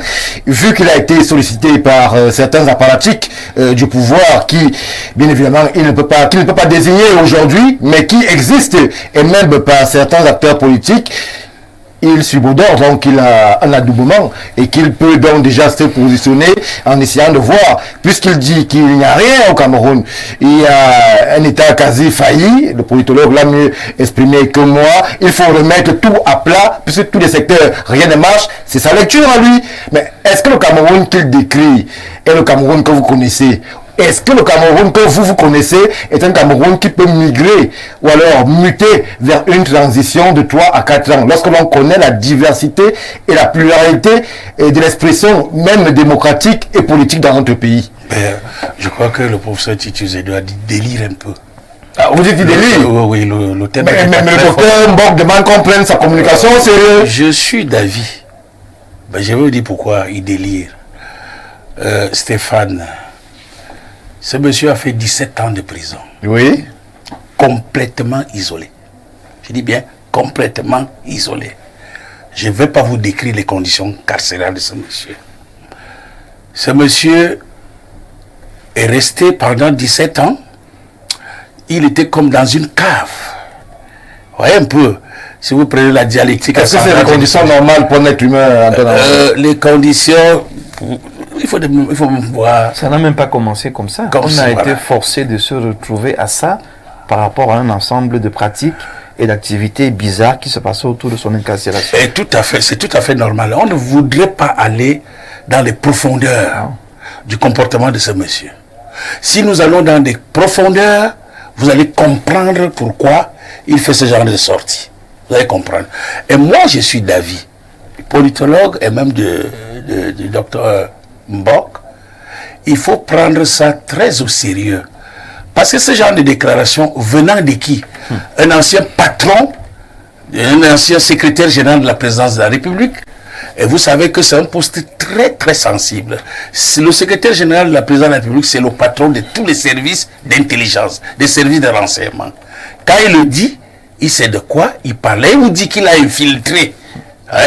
vu qu'il a été sollicité par certains apparatchiks du pouvoir qui, bien évidemment, qu'il ne peut pas désigner aujourd'hui, mais qui existent, et même par certains acteurs politiques. Il subodore, donc il a un adoubement et qu'il peut donc déjà se positionner en essayant de voir, puisqu'il dit qu'il n'y a rien au Cameroun, il y a un État quasi failli, le politologue l'a mieux exprimé que moi, il faut remettre tout à plat, puisque tous les secteurs, rien ne marche, c'est sa lecture à lui. Mais est-ce que le Cameroun qu'il décrit est le Cameroun que vous connaissez? Est-ce que le Cameroun que vous connaissez est un Cameroun qui peut migrer ou alors muter vers une transition de 3 à 4 ans lorsque l'on connaît la diversité et la pluralité de l'expression même démocratique et politique dans notre pays? Je crois que le professeur Titus Edouard dit délire un peu. Ah, vous dites délire? Oui, le thème. Mais le docteur Mbok demande qu'on prenne sa communication au sérieux. Je suis d'avis. Je vais vous dire pourquoi il délire. Stéphane, ce monsieur a fait 17 ans de prison. Oui. Complètement isolé. Je dis bien complètement isolé. Je ne vais pas vous décrire les conditions carcérales de ce monsieur. Ce monsieur est resté pendant 17 ans. Il était comme dans une cave. Vous voyez un peu, si vous prenez la dialectique... Est-ce que c'est les conditions normales pour un être humain? Les conditions... Il faut voir. Ça n'a même pas commencé comme ça. On a été forcé de se retrouver à ça par rapport à un ensemble de pratiques et d'activités bizarres qui se passaient autour de son incarcération. Et tout à fait, c'est tout à fait normal. On ne voudrait pas aller dans les profondeurs du comportement de ce monsieur. Si nous allons dans des profondeurs, vous allez comprendre pourquoi il fait ce genre de sortie. Vous allez comprendre. Et moi, je suis d'avis, politologue et même du docteur Mbok, il faut prendre ça très au sérieux. Parce que ce genre de déclaration venant de qui? Un ancien patron, un ancien secrétaire général de la présidence de la République. Et vous savez que c'est un poste très très sensible. Le secrétaire général de la présidence de la République, c'est le patron de tous les services d'intelligence, des services de renseignement. Quand il le dit, il sait de quoi il parle. Il vous dit qu'il a infiltré.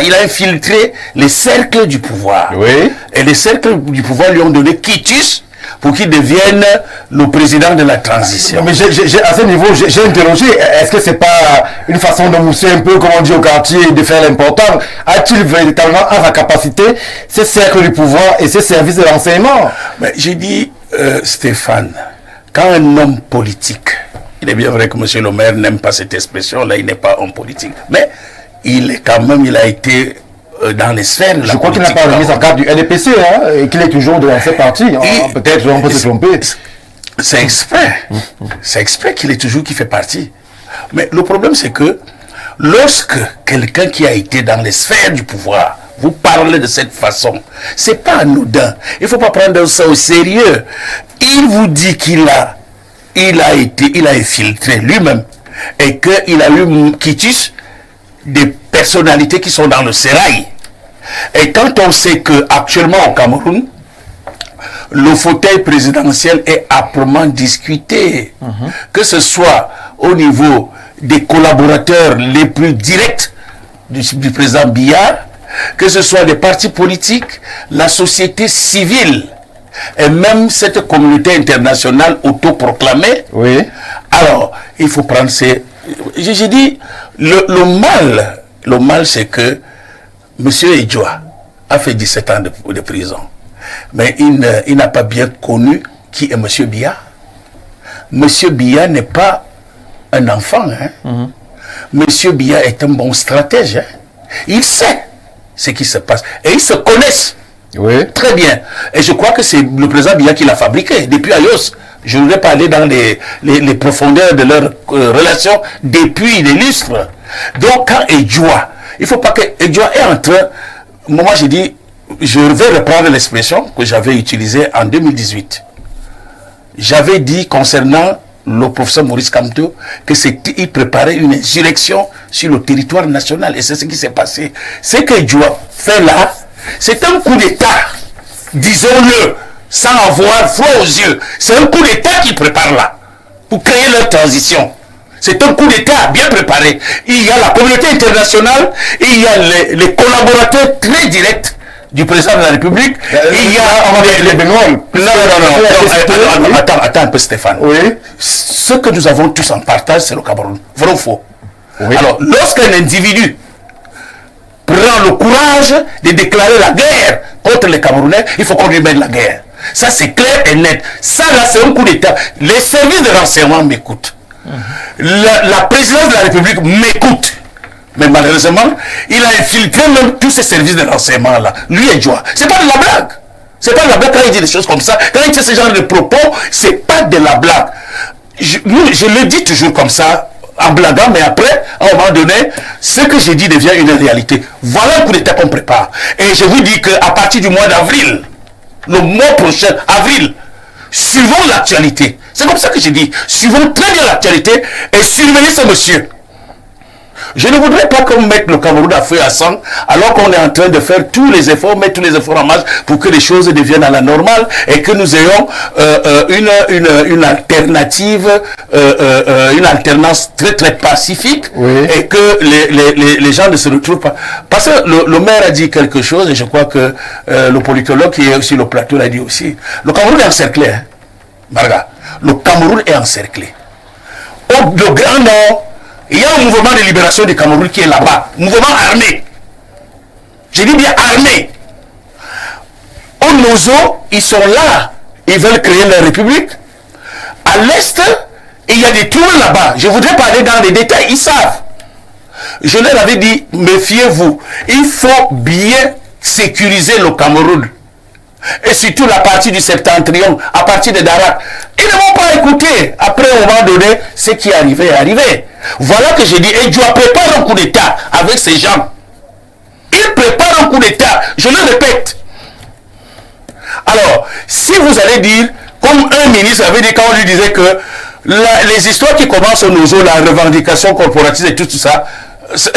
Il a infiltré les cercles du pouvoir. Oui. Et les cercles du pouvoir lui ont donné quitus pour qu'il devienne le président de la transition. Mais à ce niveau, j'ai interrogé, est-ce que c'est pas une façon de mousser un peu, comme on dit au quartier, de faire l'important? A-t-il véritablement à sa capacité ces cercles du pouvoir et ces services de renseignement? Mais j'ai dit, Stéphane, quand un homme politique, il est bien vrai que M. le maire n'aime pas cette expression-là, il n'est pas homme politique, mais il a été dans les sphères. Je crois qu'il n'a pas remis en carte du LDPC, et qu'il est toujours dans cette partie. Peut-être on peut se tromper. C'est exprès. C'est exprès qu'il est toujours qui fait partie. Mais le problème, c'est que lorsque quelqu'un qui a été dans les sphères du pouvoir vous parle de cette façon, c'est pas anodin. Il ne faut pas prendre ça au sérieux. Il vous dit qu'il a infiltré lui-même et qu'il a eu quitus des personnalités qui sont dans le sérail. Et quand on sait qu'actuellement au Cameroun, le fauteuil présidentiel est âprement discuté, que ce soit au niveau des collaborateurs les plus directs du président Biya, que ce soit des partis politiques, la société civile, et même cette communauté internationale autoproclamée. Oui. Alors, il faut prendre ces... J'ai dit, le mal c'est que M. Edouard a fait 17 ans de prison. Mais il n'a pas bien connu qui est M. Biya. M. Biya n'est pas un enfant. M. Biya est un bon stratège. Il sait ce qui se passe. Et ils se connaissent. Oui. Très bien. Et je crois que c'est le président Biya qui l'a fabriqué depuis Ayos. Je ne voudrais pas aller dans les profondeurs de leur relation depuis des lustres. Donc quand Edouard, Il ne faut pas que Edjoa est en train... Moi, j'ai dit, je vais reprendre l'expression que j'avais utilisée en 2018. J'avais dit concernant le professeur Maurice Kamto qu'il préparait une insurrection sur le territoire national. Et c'est ce qui s'est passé. Ce que Edjoa fait là, c'est un coup d'État. Disons-le, sans avoir froid aux yeux. C'est un coup d'État qui prépare là, pour créer leur transition. C'est un coup d'État bien préparé. Il y a la communauté internationale, il y a les collaborateurs très directs du président de la République. Il y a les bénévoles. Non. Attends un peu, Stéphane. Oui. Ce que nous avons tous en partage, c'est le Cameroun. Vrai ou faux? Oui. Alors, lorsqu'un individu prend le courage de déclarer la guerre contre les Camerounais, il faut qu'on lui mène la guerre. Ça, c'est clair et net. Ça, là, c'est un coup d'État. Les services de renseignement m'écoutent. La présidence de la République m'écoute. Mais malheureusement, il a infiltré même tous ces services de renseignement là. Lui et Joa. C'est pas de la blague. C'est pas de la blague quand il dit des choses comme ça. Quand il fait ce genre de propos, c'est pas de la blague. Je le dis toujours comme ça, en blaguant, mais après, à un moment donné, ce que j'ai dit devient une réalité. Voilà un coup d'État qu'on prépare. Et je vous dis qu'à partir du mois d'avril, le mois prochain, avril, suivons l'actualité. C'est comme ça que j'ai dit. Suivons très bien l'actualité et surveillez ce monsieur. Je ne voudrais pas qu'on mette le Cameroun à feu à sang alors qu'on est en train de faire tous les efforts, mettre tous les efforts en marche pour que les choses deviennent à la normale et que nous ayons une alternative, une alternance très très pacifique, oui. Et que les gens ne se retrouvent pas. Parce que le maire a dit quelque chose et je crois que le politologue qui est sur le plateau l'a dit aussi. Le Cameroun est encerclé, hein, Marga. Le Cameroun est encerclé. Au Grand Nord, il y a un mouvement de libération du Cameroun qui est là-bas. Mouvement armé. Je dis bien armé. Au Nozo, ils sont là. Ils veulent créer leur république. À l'est, il y a des trous là-bas. Je voudrais pas aller dans les détails. Ils savent. Je leur avais dit, méfiez-vous. Il faut bien sécuriser le Cameroun. Et surtout la partie du septentrion, à partir de Darak. Ils ne vont pas écouter. Après, on va donner ce qui est arrivé est arrivé. Voilà que j'ai dit, et Dieu prépare un coup d'État avec ces gens. Il prépare un coup d'État, je le répète. Alors, si vous allez dire, comme un ministre avait dit quand on lui disait que les histoires qui commencent au Nozo, la revendication corporatiste et tout ça,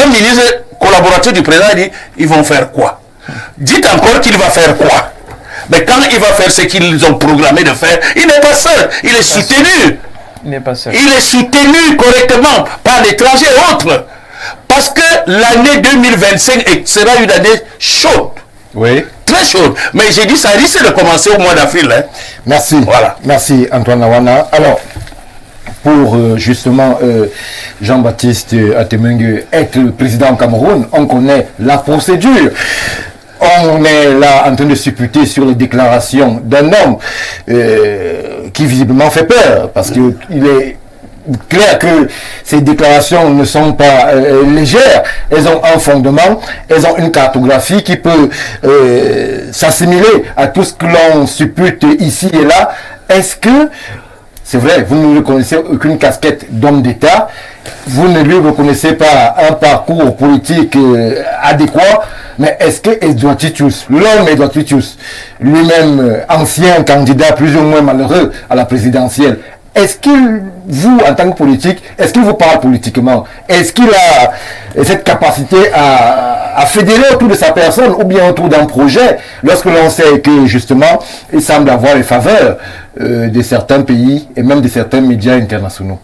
un ministre collaborateur du président dit, ils vont faire quoi? Dites encore qu'il va faire quoi? Mais quand il va faire ce qu'ils ont programmé de faire, il n'est pas seul, il est soutenu. Il n'est pas seul. Il est soutenu correctement par l'étranger et autres. Parce que l'année 2025 sera une année chaude. Oui. Très chaude. Mais j'ai dit, ça risque de commencer au mois d'avril. Hein. Merci. Voilà. Merci Antoine Lawana. Alors, pour justement Jean-Baptiste Atemengue être le président Cameroun, on connaît la procédure. On est là en train de supputer sur les déclarations d'un homme qui visiblement fait peur, parce qu'il est clair que ces déclarations ne sont pas légères, elles ont un fondement, elles ont une cartographie qui peut s'assimiler à tout ce que l'on suppute ici et là. Est-ce que, c'est vrai, vous ne reconnaissez aucune casquette d'homme d'État, vous ne lui reconnaissez pas un parcours politique adéquat, mais est-ce que Edouard Titus, l'homme Edouard Titus, lui-même ancien candidat plus ou moins malheureux à la présidentielle, est-ce qu'il, vous, en tant que politique, est-ce qu'il vous parle politiquement? Est-ce qu'il a cette capacité à fédérer autour de sa personne ou bien autour d'un projet, lorsque l'on sait que, justement, il semble avoir les faveurs de certains pays et même de certains médias internationaux?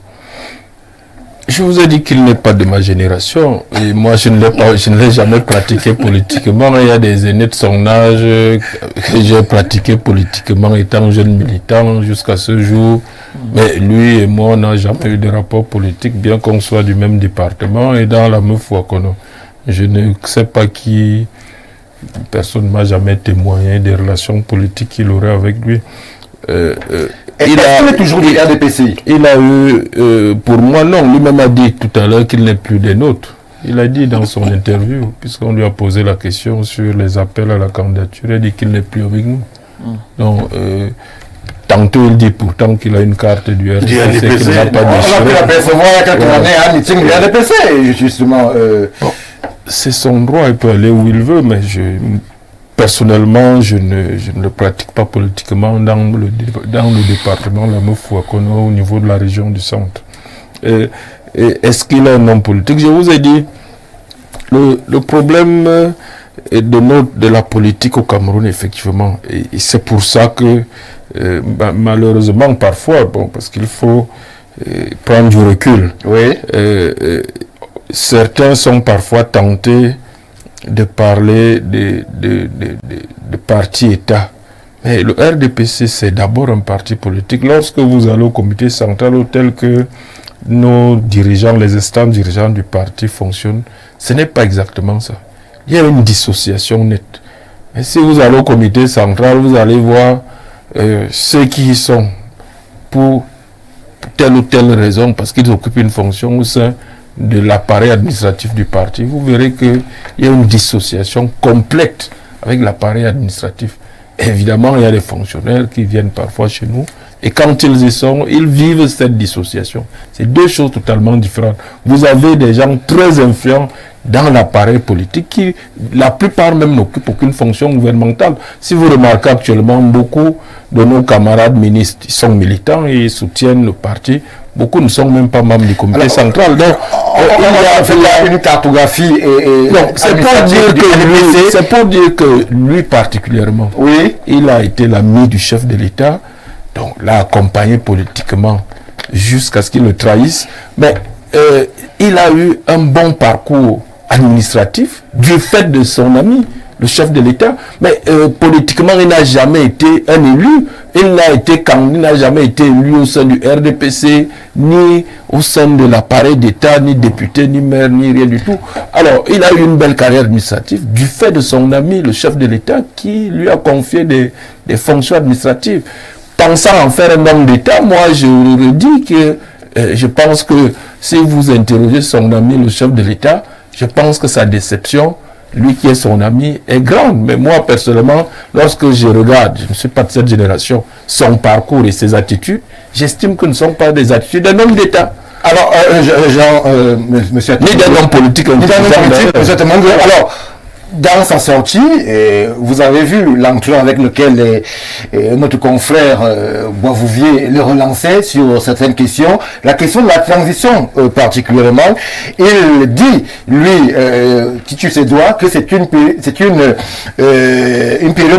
Je vous ai dit qu'il n'est pas de ma génération et moi je ne l'ai jamais pratiqué politiquement. Il y a des aînés de son âge que j'ai pratiqué politiquement étant jeune militant jusqu'à ce jour. Mais lui et moi on n'a jamais eu de rapport politique, bien qu'on soit du même département et dans la même foi qu'on a. Je ne sais pas qui, personne ne m'a jamais témoigné des relations politiques qu'il aurait avec lui. Il a toujours dit RDPC. Il a eu, pour moi non, lui-même a dit tout à l'heure qu'il n'est plus des nôtres. Il a dit dans son interview, puisqu'on lui a posé la question sur les appels à la candidature, il a dit qu'il n'est plus avec nous. Donc, tantôt il dit pourtant qu'il a une carte du RDPC, qu'il n'a pas de choix. On a pu l'apercevoir il y a quelques années à un meeting du RDPC, justement. c'est son droit, il peut aller où il veut, mais personnellement, je ne le pratique pas politiquement dans le département la Mofouakono au niveau de la région du centre. Et est-ce qu'il est un homme politique? Je vous ai dit, le problème de la politique au Cameroun, effectivement, et c'est pour ça que malheureusement, parfois, parce qu'il faut prendre du recul, certains sont parfois tentés de parler de parti-État. Mais le RDPC, c'est d'abord un parti politique. Lorsque vous allez au comité central, tel que nos dirigeants, les instants dirigeants du parti fonctionnent, ce n'est pas exactement ça. Il y a une dissociation nette. Et si vous allez au comité central, vous allez voir ceux qui y sont pour telle ou telle raison, parce qu'ils occupent une fonction au sein de l'appareil administratif du parti. Vous verrez qu'il y a une dissociation complète avec l'appareil administratif. Évidemment, il y a des fonctionnaires qui viennent parfois chez nous et quand ils y sont, ils vivent cette dissociation. C'est deux choses totalement différentes. Vous avez des gens très influents dans l'appareil politique qui, la plupart même, n'occupent aucune fonction gouvernementale. Si vous remarquez actuellement, beaucoup de nos camarades ministres, ils sont militants et ils soutiennent le parti. Beaucoup ne sont même pas membres du comité central. Donc, on a fait une cartographie c'est pour dire que lui particulièrement, il a été l'ami du chef de l'État, donc l'a accompagné politiquement jusqu'à ce qu'il le trahisse. Mais il a eu un bon parcours administratif du fait de son ami, le chef de l'État. Mais politiquement, il n'a jamais été un élu. Il n'a jamais été élu au sein du RDPC, ni au sein de l'appareil d'État, ni député, ni maire, ni rien du tout. Alors, il a eu une belle carrière administrative du fait de son ami, le chef de l'État, qui lui a confié des fonctions administratives. Pensant en faire un homme d'État, moi, je le dis que je pense que si vous interrogez son ami, le chef de l'État, je pense que sa déception, lui qui est son ami, est grande. Mais moi, personnellement, lorsque je regarde, je ne suis pas de cette génération, son parcours et ses attitudes, j'estime que ne sont pas des attitudes d'un homme d'État. Alors, monsieur... Ni d'un homme politique. Alors, dans sa sortie, vous avez vu l'enclos avec lequel notre confrère Boisvouvier le relançait sur certaines questions. La question de la transition particulièrement. Il dit, lui, Titus Edouard, que c'est une période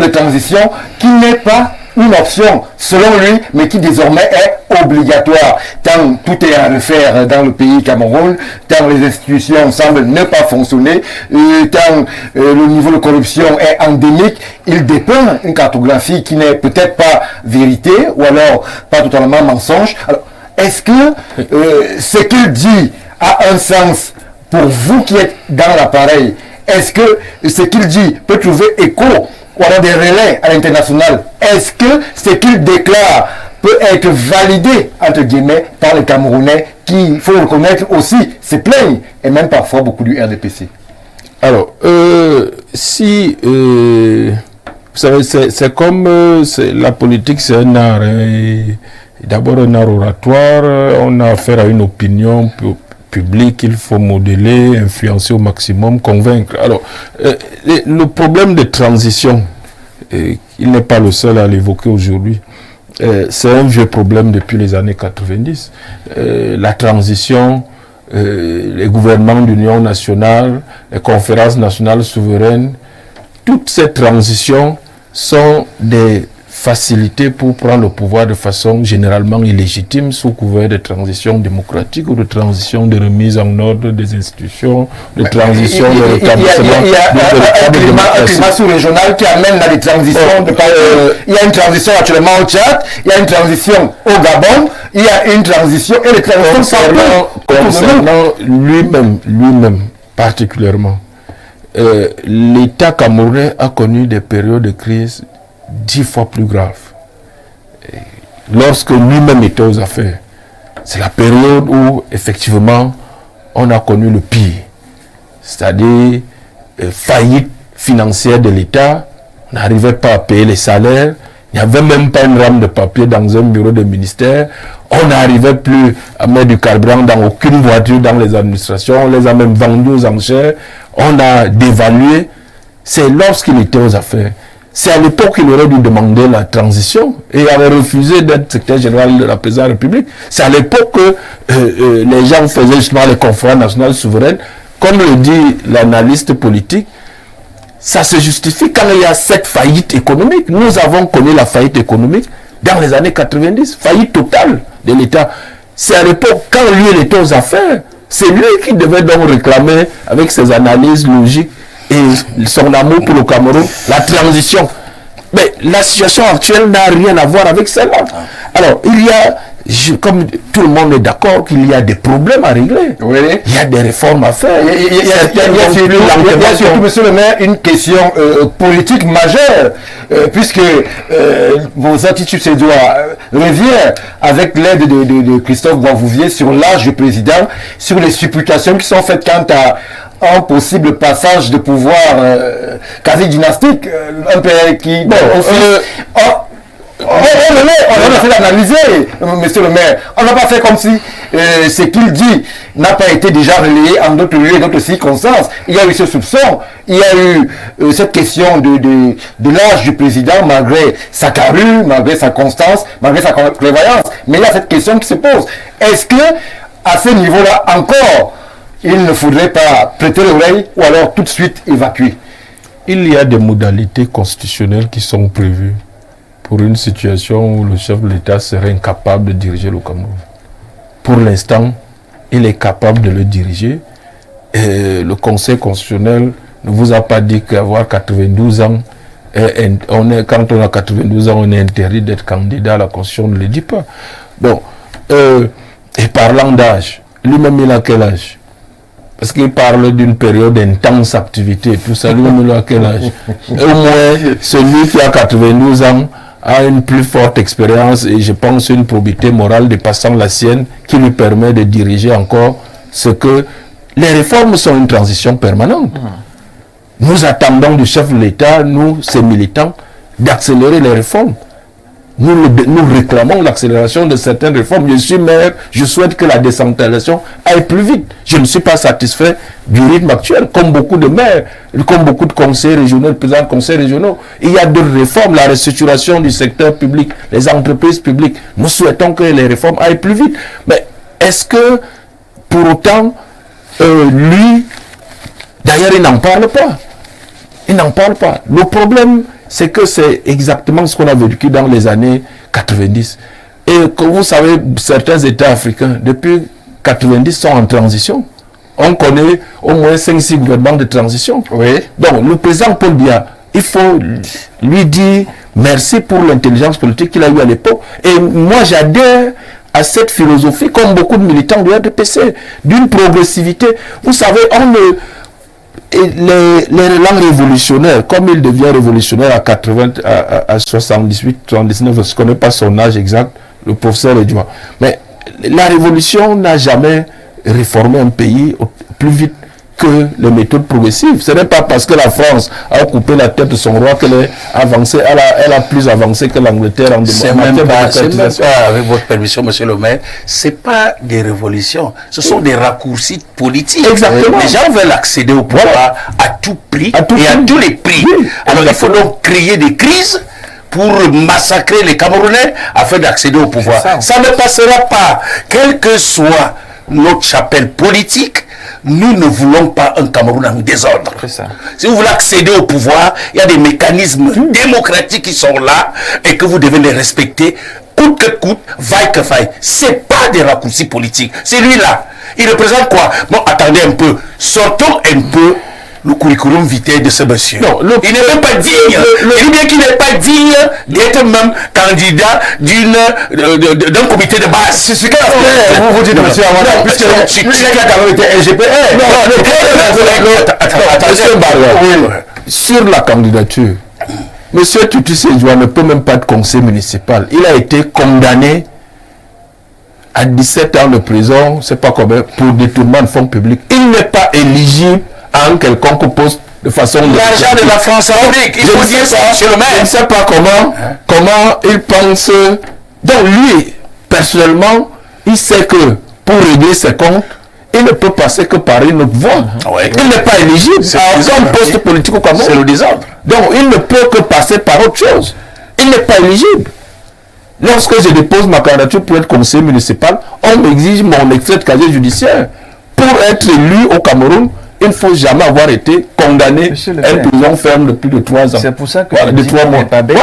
de transition qui n'est pas une option, selon lui, mais qui désormais est obligatoire. Tant tout est à refaire dans le pays Cameroun, tant les institutions semblent ne pas fonctionner, tant le niveau de corruption est endémique, il dépeint une cartographie qui n'est peut-être pas vérité, ou alors pas totalement mensonge. Alors, est-ce que ce qu'il dit a un sens pour vous qui êtes dans l'appareil? Est-ce que ce qu'il dit peut trouver écho ou alors des relais à l'international? Est-ce que ce qu'il déclare peut être validé, entre guillemets, par les Camerounais qui, il faut reconnaître aussi, se plaignent, et même parfois beaucoup du RDPC? Alors, vous savez, c'est comme la politique, c'est un art. D'abord un art oratoire, on a affaire à une opinion public, il faut modeler, influencer au maximum, convaincre. Alors, le problème de transition, il n'est pas le seul à l'évoquer aujourd'hui. C'est un vieux problème depuis les années 90. La transition, les gouvernements d'union nationale, les conférences nationales souveraines, toutes ces transitions sont des facilité pour prendre le pouvoir de façon généralement illégitime sous couvert de transition démocratique ou de transition de remise en ordre des institutions, de transition de rétablissement. Il y a un climat sous-régional qui amène à des transitions. Il y a une transition actuellement au Tchad, il y a une transition au Gabon, il y a une transition et les transitions concernant lui-même particulièrement. L'État camerounais a connu des périodes de crise 10 fois plus grave. Lorsque lui-même était aux affaires, c'est la période où effectivement on a connu le pire, c'est-à-dire faillite financière de l'État, on n'arrivait pas à payer les salaires, il n'y avait même pas une rame de papier dans un bureau de ministère, On n'arrivait plus à mettre du carburant dans aucune voiture dans les administrations. On les a même vendus aux enchères. On a dévalué. C'est lorsqu'il était aux affaires. C'est à l'époque qu'il aurait dû demander la transition et avait refusé d'être secrétaire général de la présidence de la République. C'est à l'époque que les gens faisaient justement les conférences nationales souveraines. Comme le dit l'analyste politique, ça se justifie quand il y a cette faillite économique. Nous avons connu la faillite économique dans les années 90, faillite totale de l'État. C'est à l'époque, quand lui il était aux affaires, c'est lui qui devait donc réclamer, avec ses analyses logiques et son amour pour le Cameroun, la transition. Mais la situation actuelle n'a rien à voir avec celle-là. Alors, il y a, comme tout le monde est d'accord qu'il y a des problèmes à régler. Oui. Il y a des réformes à faire. Il y a surtout, monsieur le maire, une question politique majeure, puisque vos attitudes revient avec l'aide de Christophe Boisvouvier sur l'âge du président, sur les supputations qui sont faites quant à un possible passage de pouvoir quasi dynastique, un père qui... Bon, on a fait l'analyser, monsieur le maire. On n'a pas fait comme si ce qu'il dit n'a pas été déjà relayé en d'autres lieux et d'autres circonstances. Il y a eu ce soupçon, il y a eu cette question de l'âge du président, malgré sa carrure, malgré sa constance, malgré sa prévoyance. Mais il y a cette question qui se pose. Est-ce que, à ce niveau-là encore, il ne faudrait pas prêter l'oreille ou alors tout de suite évacuer? Il y a des modalités constitutionnelles qui sont prévues pour une situation où le chef de l'État serait incapable de diriger le Cameroun. Pour l'instant, il est capable de le diriger. Et le Conseil constitutionnel ne vous a pas dit qu'avoir 92 ans, quand on a 92 ans, on est interdit d'être candidat à la Constitution, on ne le dit pas. Bon, et parlant d'âge, lui-même il a quel âge? Parce qu'il parle d'une période d'intense activité et tout ça, lui-même il a quel âge? Au moins, celui qui a 92 ans a une plus forte expérience et je pense une probité morale dépassant la sienne qui lui permet de diriger encore ce que... Les réformes sont une transition permanente. Nous attendons du chef de l'État, nous, ces militants, d'accélérer les réformes. Nous réclamons l'accélération de certaines réformes. Je suis maire, je souhaite que la décentralisation aille plus vite. Je ne suis pas satisfait du rythme actuel, comme beaucoup de maires, comme beaucoup de conseillers régionaux, de présidents de conseils régionaux. Il y a d'autres réformes, la restructuration du secteur public, les entreprises publiques. Nous souhaitons que les réformes aillent plus vite. Mais est-ce que, pour autant, lui, d'ailleurs, il n'en parle pas. Il n'en parle pas. Le problème, c'est que c'est exactement ce qu'on a vécu dans les années 90. Et comme vous savez, certains États africains, depuis 90, sont en transition. On connaît au moins 5-6 gouvernements de transition. Oui. Donc, le président Paul Biya, il faut lui dire merci pour l'intelligence politique qu'il a eue à l'époque. Et moi, j'adhère à cette philosophie, comme beaucoup de militants du RDPC, d'une progressivité. Vous savez, et les relents révolutionnaires, comme il devient révolutionnaire à 80, à 78, 79, je ne connais pas son âge exact, le professeur Edouard. Mais la révolution n'a jamais réformé un pays plus vite que les méthodes progressives. Ce n'est pas parce que la France a coupé la tête de son roi qu'elle est avancée, elle a plus avancé que l'Angleterre en démocratie. C'est pas, avec votre permission, monsieur le maire, c'est pas des révolutions, ce sont des raccourcis politiques. Exactement. Les gens veulent accéder au pouvoir à tout prix et à tous les prix. Oui, alors il faut donc créer des crises pour massacrer les Camerounais afin d'accéder au pouvoir. Ça ne passera pas, quelle que soit notre chapelle politique. Nous ne voulons pas un Cameroun en désordre. Si vous voulez accéder au pouvoir, il y a des mécanismes démocratiques qui sont là et que vous devez les respecter, coûte que coûte, vaille que vaille. C'est pas des raccourcis politiques. C'est lui-là. Il représente quoi? Bon, attendez un peu. Sortons un peu le curriculum vitae de ce monsieur. Non, il n'est même pas digne. Il bien qu'il n'est pas digne d'être même candidat d'un comité de base. C'est ce qu'il a fait. Vous dites, monsieur Awada, puisque lui, il a quand même été LGPR. Attention, sur la candidature, monsieur Tutu Séjoua ne peut même pas être conseiller municipal. Il a été condamné à 17 ans de prison, c'est pas combien, pour détournement de fonds publics. Il n'est pas éligible à un quelconque poste de façon... L'argent de la France Afrique, il faut dire ça sur le maire. Je ne sais pas comment il pense... Donc lui, personnellement, il sait que pour régler ses comptes, il ne peut passer que par une autre voie. Il n'est pas éligible à aucun poste politique au Cameroun. C'est le désordre. Donc, il ne peut que passer par autre chose. Il n'est pas éligible. Lorsque je dépose ma candidature pour être conseiller municipal, on m'exige mon extrait de casier judiciaire. Pour être élu au Cameroun, il ne faut jamais avoir été condamné à une prison ferme de plus de 3 ans. C'est pour ça que je dis qu'il n'est pas bête.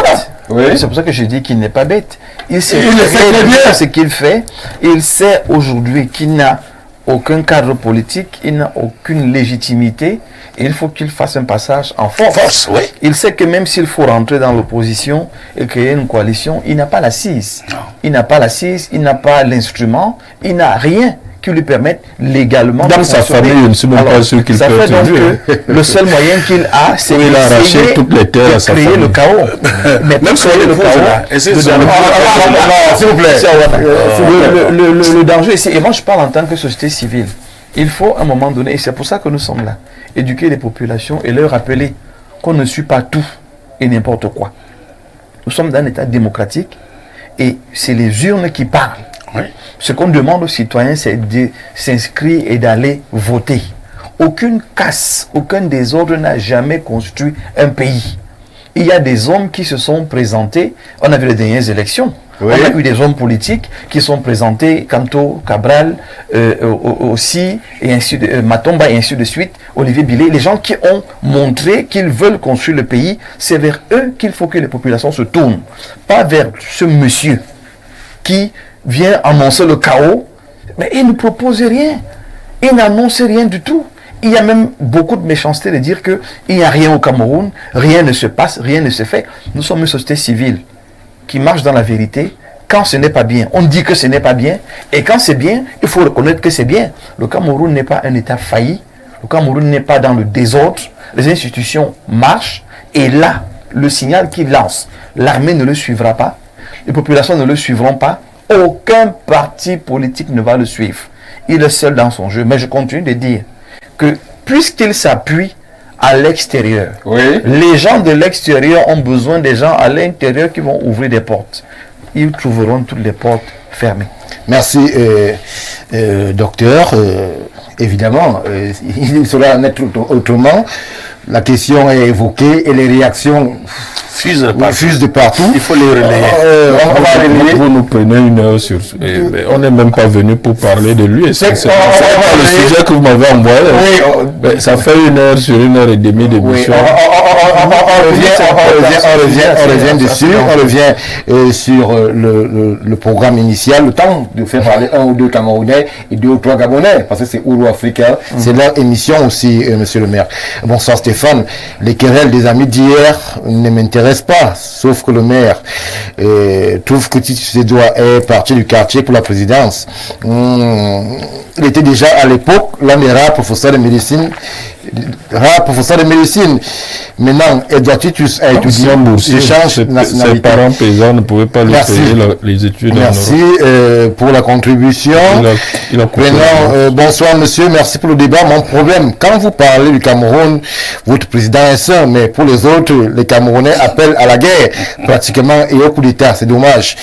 Voilà. C'est pour ça que je dis qu'il n'est pas bête. Il sait très bien ce qu'il fait. Il sait aujourd'hui qu'il n'a aucun cadre politique, il n'a aucune légitimité. Et il faut qu'il fasse un passage en force. Il sait que même s'il faut rentrer dans l'opposition et créer une coalition, il n'a pas l'assise. Il n'a pas l'assise, il n'a pas l'instrument, il n'a rien qui lui permette légalement dans sa famille, je ne suis même pas sûr qu'il peut être élu. Le seul moyen qu'il a, c'est d'arracher toutes les terres à sa famille. Créer le chaos. Mais même créer le chaos. S'il vous plaît. Le danger ici, et moi je parle en tant que société civile, il faut à un moment donné, et c'est pour ça que nous sommes là, éduquer les populations et leur rappeler qu'on ne suit pas tout et n'importe quoi. Nous sommes dans un état démocratique et c'est les urnes qui parlent. Ce qu'on demande aux citoyens, c'est de s'inscrire et d'aller voter. Aucune casse, aucun désordre n'a jamais construit un pays. Il y a des hommes qui se sont présentés, on a vu les dernières élections, on a eu des hommes politiques qui sont présentés, Kanto, Cabral, aussi, et ainsi de, Matomba, et ainsi de suite, Olivier Billet, les gens qui ont montré qu'ils veulent construire le pays, c'est vers eux qu'il faut que les populations se tournent, pas vers ce monsieur qui vient annoncer le chaos, mais il ne propose rien, il n'annonce rien du tout. Il y a même beaucoup de méchanceté de dire qu'il n'y a rien au Cameroun, rien ne se passe, rien ne se fait. Nous sommes une société civile qui marche dans la vérité. Quand ce n'est pas bien, on dit que ce n'est pas bien, et quand c'est bien, il faut reconnaître que c'est bien. Le Cameroun n'est pas un État failli, le Cameroun n'est pas dans le désordre, les institutions marchent, et là, le signal qu'il lance, l'armée ne le suivra pas, les populations ne le suivront pas, aucun parti politique ne va le suivre. Il est seul dans son jeu. Mais je continue de dire que puisqu'il s'appuie à l'extérieur, les gens de l'extérieur ont besoin des gens à l'intérieur qui vont ouvrir des portes. Ils trouveront toutes les portes fermées. Merci, docteur. Évidemment, il sera net autrement. La question est évoquée et les réactions fusent de partout. Il faut les relayer. Vous nous prenez une heure sur ce. On n'est même pas venu pour parler de lui. C'est le sujet que vous m'avez envoyé. Ça fait 1 heure sur 1 heure et demie d'émission. On revient dessus. On revient sur le programme initial. Le temps de faire parler 1 ou 2 Camerounais et 2 ou 3 Gabonais. Parce que c'est Ouro Africa. C'est leur émission aussi, monsieur le maire. Bonsoir Stéphane. Les querelles des amis d'hier ne m'intéressent pas, sauf que le maire trouve que Titus Edouard est parti du quartier pour la présidence. Il était déjà à l'époque l'un des rares professeurs de médecine. Maintenant, Edouard Titus a étudié, il change de nationalité. Ses parents paysans ne pouvaient pas lui payer les études. Merci pour la contribution. Maintenant, bonsoir monsieur, merci pour le débat. Mon problème, quand vous parlez du Cameroun, votre président est sain, mais pour les autres, les Camerounais appellent à la guerre, pratiquement, et au coup d'État. C'est dommage.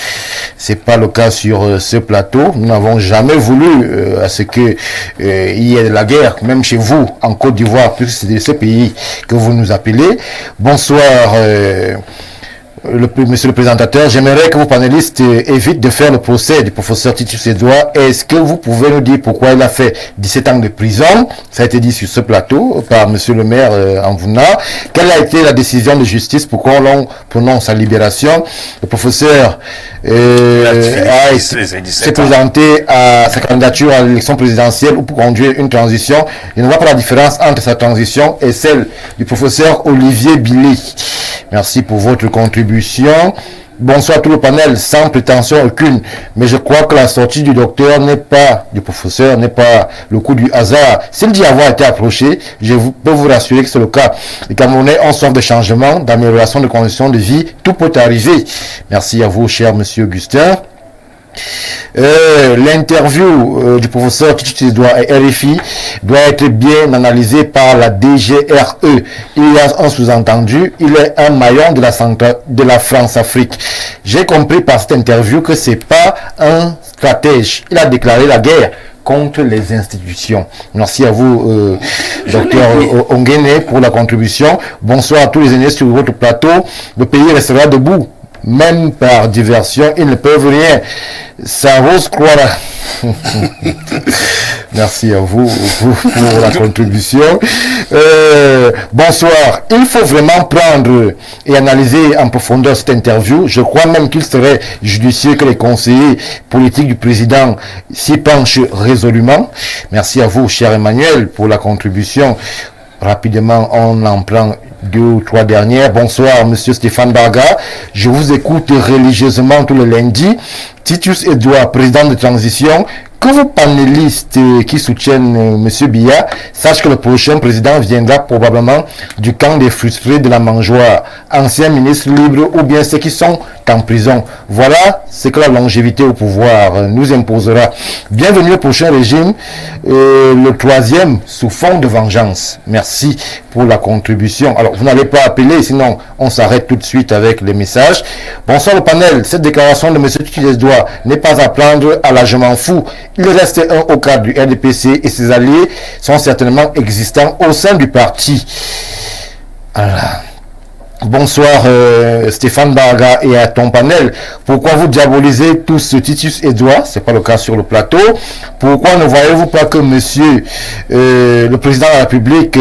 C'est pas le cas sur ce plateau. Nous n'avons jamais voulu à ce que il y ait de la guerre, même chez vous, en Côte d'Ivoire, puisque c'est de ce pays que vous nous appelez. Bonsoir, monsieur le présentateur. J'aimerais que vos panélistes évitent de faire le procès du professeur Titus Edouard. Est-ce que vous pouvez nous dire pourquoi il a fait 17 ans de prison? Ça a été dit sur ce plateau par monsieur le maire Anvouna. Quelle a été la décision de justice? Pourquoi l'on prononce sa libération? Le professeur s'est présenté à sa candidature à l'élection présidentielle ou pour conduire une transition. Je ne vois pas la différence entre sa transition et celle du professeur Olivier Billet. Merci pour votre contribution. Bonsoir tout le panel, sans prétention aucune, mais je crois que la sortie du docteur n'est pas, du professeur, n'est pas le coup du hasard. S'il dit avoir été approché, je peux vous rassurer que c'est le cas. Les Camerounais ont soif de changement, d'amélioration de conditions de vie, tout peut arriver. Merci à vous, cher monsieur Augustin. L'interview du professeur Titus Edouard et RFI doit être bien analysée par la DGRE. Il y a un sous-entendu, il est un maillon de la France-Afrique. J'ai compris par cette interview que c'est pas un stratège. Il a déclaré la guerre contre les institutions. Merci à vous, docteur Ongene, pour la contribution. Bonsoir à tous les aînés sur votre plateau. Le pays restera debout. Même par diversion, ils ne peuvent rien. Ça ose croire. Merci à vous pour la contribution. Bonsoir. Il faut vraiment prendre et analyser en profondeur cette interview. Je crois même qu'il serait judicieux que les conseillers politiques du président s'y penchent résolument. Merci à vous, cher Emmanuel, pour la contribution. Rapidement, on en prend 2 ou 3 dernières. Bonsoir, monsieur Stéphane Barga. Je vous écoute religieusement tous les lundis. Titus Edouard, président de transition. Que vos panélistes qui soutiennent monsieur Biya sachent que le prochain président viendra probablement du camp des frustrés de la mangeoire, anciens ministres libres ou bien ceux qui sont en prison. Voilà ce que la longévité au pouvoir nous imposera. Bienvenue au prochain régime, le 3e sous fond de vengeance. Merci pour la contribution. Alors, vous n'allez pas appeler, sinon on s'arrête tout de suite avec les messages. Bonsoir le panel. Cette déclaration de M. Titus Edouard n'est pas à prendre à la je m'en fous. Il reste un au cadre du RDPC et ses alliés sont certainement existants au sein du parti. Voilà. Bonsoir Stéphane Barga et à ton panel. Pourquoi vous diabolisez tous ce Titus Edouard? C'est pas le cas sur le plateau. Pourquoi ne voyez-vous pas que monsieur le président de la République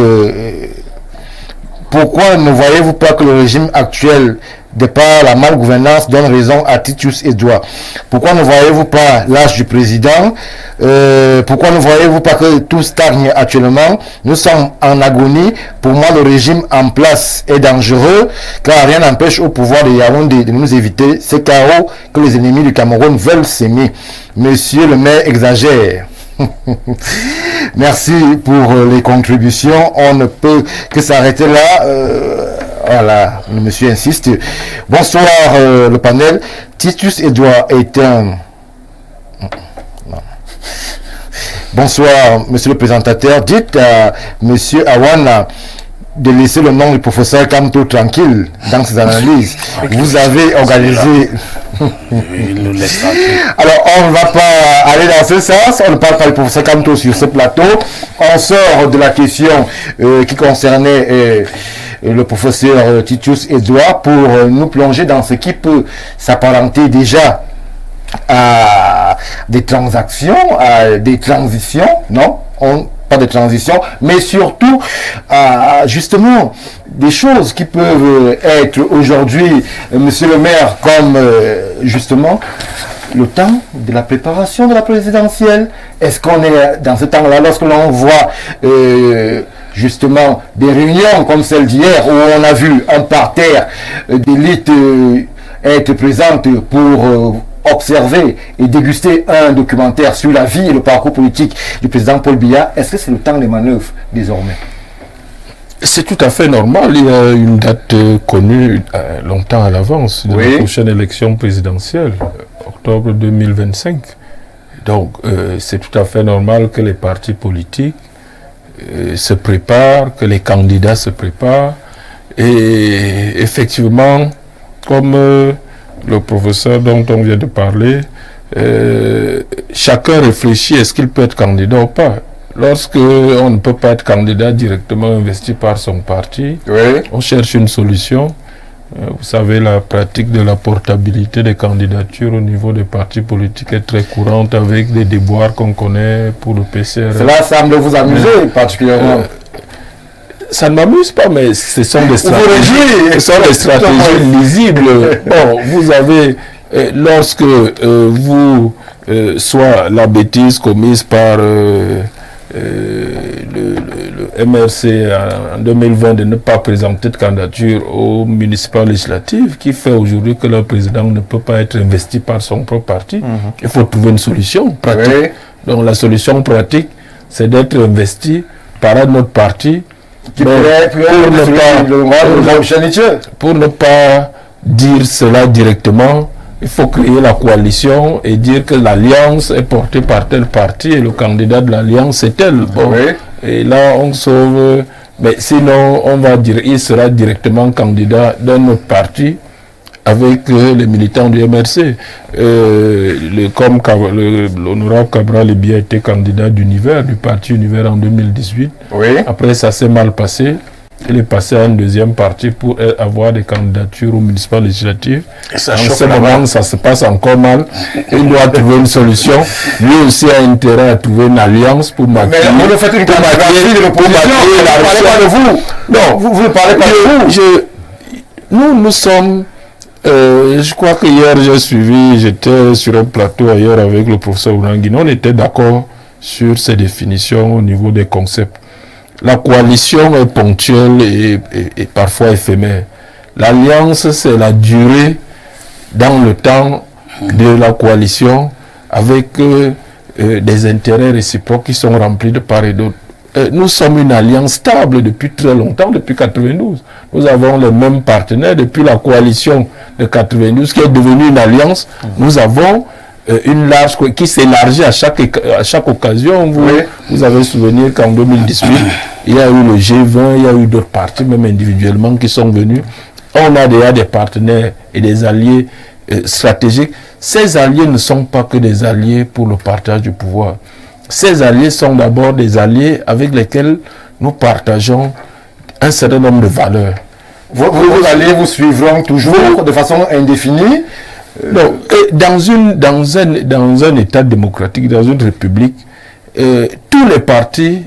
pourquoi ne voyez-vous pas que le régime actuel, de par la malgouvernance, donne raison à Titus Edouard? Pourquoi ne voyez-vous pas l'âge du président? Pourquoi ne voyez-vous pas que tout stagne actuellement? Nous sommes en agonie. Pour moi, le régime en place est dangereux, car rien n'empêche au pouvoir de Yaoundé de nous éviter ces chaos que les ennemis du Cameroun veulent s'aimer. Monsieur le maire exagère. Merci pour les contributions. On ne peut que s'arrêter là. Voilà, le monsieur insiste. Bonsoir le panel. Titus Edouard est un... Bonsoir monsieur le présentateur. Dites à monsieur Awana de laisser le nom du professeur Kamto tranquille dans ses analyses. Vous avez organisé... Alors, on ne va pas aller dans ce sens, on ne parle pas du professeur Kamto sur ce plateau. On sort de la question qui concernait le professeur Titus Edouard pour nous plonger dans ce qui peut s'apparenter déjà à des transactions, à des transitions, non? Pas de transition, mais surtout justement des choses qui peuvent être aujourd'hui, monsieur le maire, comme justement le temps de la préparation de la présidentielle. Est-ce qu'on est dans ce temps-là lorsque l'on voit justement des réunions comme celle d'hier où on a vu un parterre d'élite être présente pour observer et déguster un documentaire sur la vie et le parcours politique du président Paul Biya? Est-ce que c'est le temps des manœuvres désormais? C'est tout à fait normal. Il y a une date connue longtemps à l'avance de la prochaine élection présidentielle, octobre 2025. Donc c'est tout à fait normal que les partis politiques se préparent, que les candidats se préparent. Et effectivement, comme le professeur dont on vient de parler, chacun réfléchit, est-ce qu'il peut être candidat ou pas? Lorsque on ne peut pas être candidat directement investi par son parti, on cherche une solution. Vous savez, la pratique de la portabilité des candidatures au niveau des partis politiques est très courante avec des déboires qu'on connaît pour le PCR. Cela semble vous amuser particulièrement. Ça ne m'amuse pas, mais ce sont des stratégies, lisibles. Bon, vous avez, lorsque vous, soit la bêtise commise par le MRC en 2020 de ne pas présenter de candidature aux municipales législatives, qui fait aujourd'hui que le président ne peut pas être investi par son propre parti. Il faut trouver une solution pratique. Donc la solution pratique, c'est d'être investi par un autre parti, pour ne pas dire cela directement, il faut créer la coalition et dire que l'alliance est portée par tel parti et le candidat de l'alliance est tel. Bon, et là, on sauve. Mais sinon, on va dire, il sera directement candidat d'un autre parti avec les militants du MRC. Comme l'honorable Cabral Libya était candidat d'Univers, du parti Univers en 2018. Après, ça s'est mal passé. Il est passé à un deuxième parti pour avoir des candidatures aux municipales législatives. En ce moment, ça se passe encore mal. Il doit trouver une solution. Lui aussi a intérêt à trouver une alliance pour maquiller. Mais vous faites une candidature de l'opposition. Vous ne parlez pas de vous. Non, vous ne parlez pas de vous. Nous sommes... je crois que hier j'étais sur un plateau ailleurs avec le professeur Oulangui. On était d'accord sur ces définitions au niveau des concepts. La coalition est ponctuelle et parfois éphémère. L'alliance, c'est la durée dans le temps de la coalition avec des intérêts réciproques qui sont remplis de part et d'autre. Nous sommes une alliance stable depuis très longtemps, depuis 92. Nous avons les mêmes partenaires depuis la coalition de 92 qui est devenue une alliance. Nous avons une large qui s'élargit à chaque occasion. Vous avez souvenir qu'en 2018, il y a eu le G20, il y a eu d'autres partis, même individuellement, qui sont venus. On a déjà des partenaires et des alliés stratégiques. Ces alliés ne sont pas que des alliés pour le partage du pouvoir. Ces alliés sont d'abord des alliés avec lesquels nous partageons un certain nombre de valeurs. Vos alliés vous suivront toujours de façon indéfinie. Non, dans un État démocratique, dans une république, tous les partis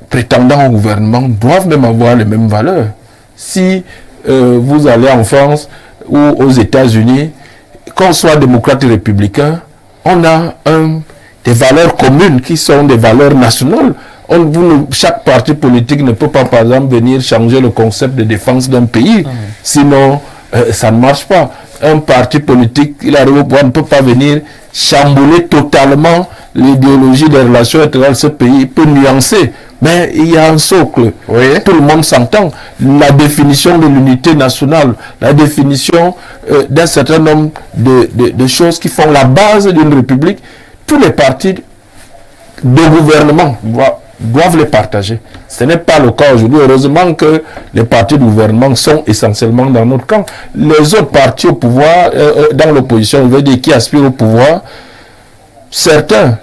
prétendant au gouvernement doivent même avoir les mêmes valeurs. Si vous allez en France ou aux États-Unis, qu'on soit démocrate et républicain, on a des valeurs communes qui sont des valeurs nationales. Chaque parti politique ne peut pas, par exemple, venir changer le concept de défense d'un pays. Sinon, ça ne marche pas. Un parti politique, il arrive au pouvoir, ne peut pas venir chambouler totalement l'idéologie des relations entre ce pays. Il peut nuancer, mais il y a un socle. Tout le monde s'entend. La définition de l'unité nationale, la définition d'un certain nombre de choses qui font la base d'une république, tous les partis de gouvernement doivent les partager. Ce n'est pas le cas aujourd'hui. Heureusement que les partis de gouvernement sont essentiellement dans notre camp. Les autres partis au pouvoir, dans l'opposition, je veux dire, qui aspirent au pouvoir, certains,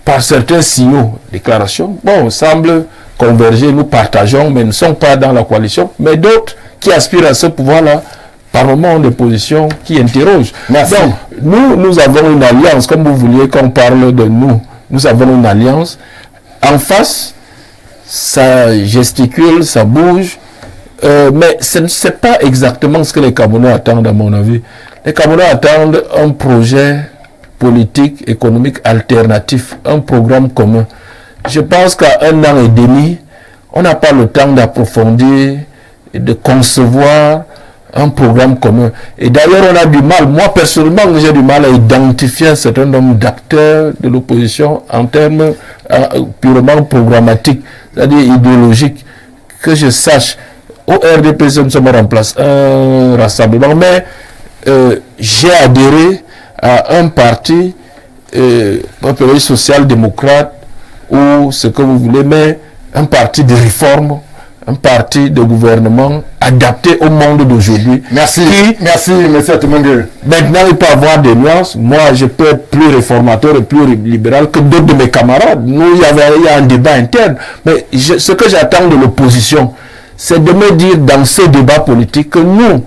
par certains signaux, déclarations, semblent converger, nous partageons, mais ne sont pas dans la coalition. Mais d'autres qui aspirent à ce pouvoir-là, par moment, ont des positions qui interrogent. Merci. Donc, nous avons une alliance, comme vous vouliez qu'on parle de nous. Nous avons une alliance. En face, ça gesticule, ça bouge. Mais ce n'est pas exactement ce que les Camerounais attendent, à mon avis. Les Camerounais attendent un projet politique, économique alternatif, un programme commun. Je pense qu'à 1 an et demi, on n'a pas le temps d'approfondir et de concevoir un programme commun. Et d'ailleurs, on a du mal, moi personnellement, j'ai du mal à identifier un certain nombre d'acteurs de l'opposition en termes purement programmatiques, c'est-à-dire idéologiques, que je sache. Au RDPC, nous sommes en place un rassemblement, mais j'ai adhéré à un parti, un pays social-démocrate, ou ce que vous voulez, mais un parti de réforme, un parti de gouvernement adapté au monde d'aujourd'hui. Merci, merci, M. Atemengue. Maintenant, il peut y avoir des nuances. Moi, je peux être plus réformateur et plus libéral que d'autres de mes camarades. Nous, il y a un débat interne. Mais ce que j'attends de l'opposition, c'est de me dire dans ce débat politique que nous,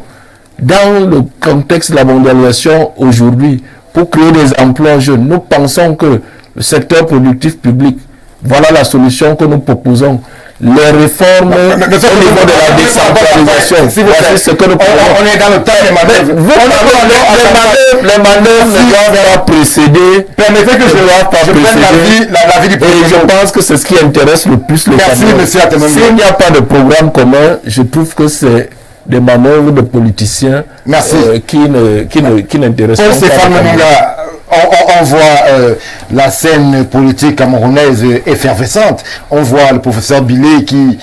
dans le contexte de la mondialisation aujourd'hui, pour créer des emplois jeunes, nous pensons que le secteur productif public, voilà la solution que nous proposons. Les réformes au niveau de la décentralisation. Voici ce que nous proposons. On est dans le temps des manœuvres. Les manœuvres ne doivent pas précéder. Permettez que je prenne l'avis du président. Et je pense que c'est ce qui intéresse le plus les Camerounais. Merci, M. Atemengue. S'il n'y a pas de programme commun, je trouve que c'est des manœuvres de politiciens qui n'intéressent pas. Stéphane Menonga, on voit la scène politique camerounaise effervescente. On voit le professeur Bilé qui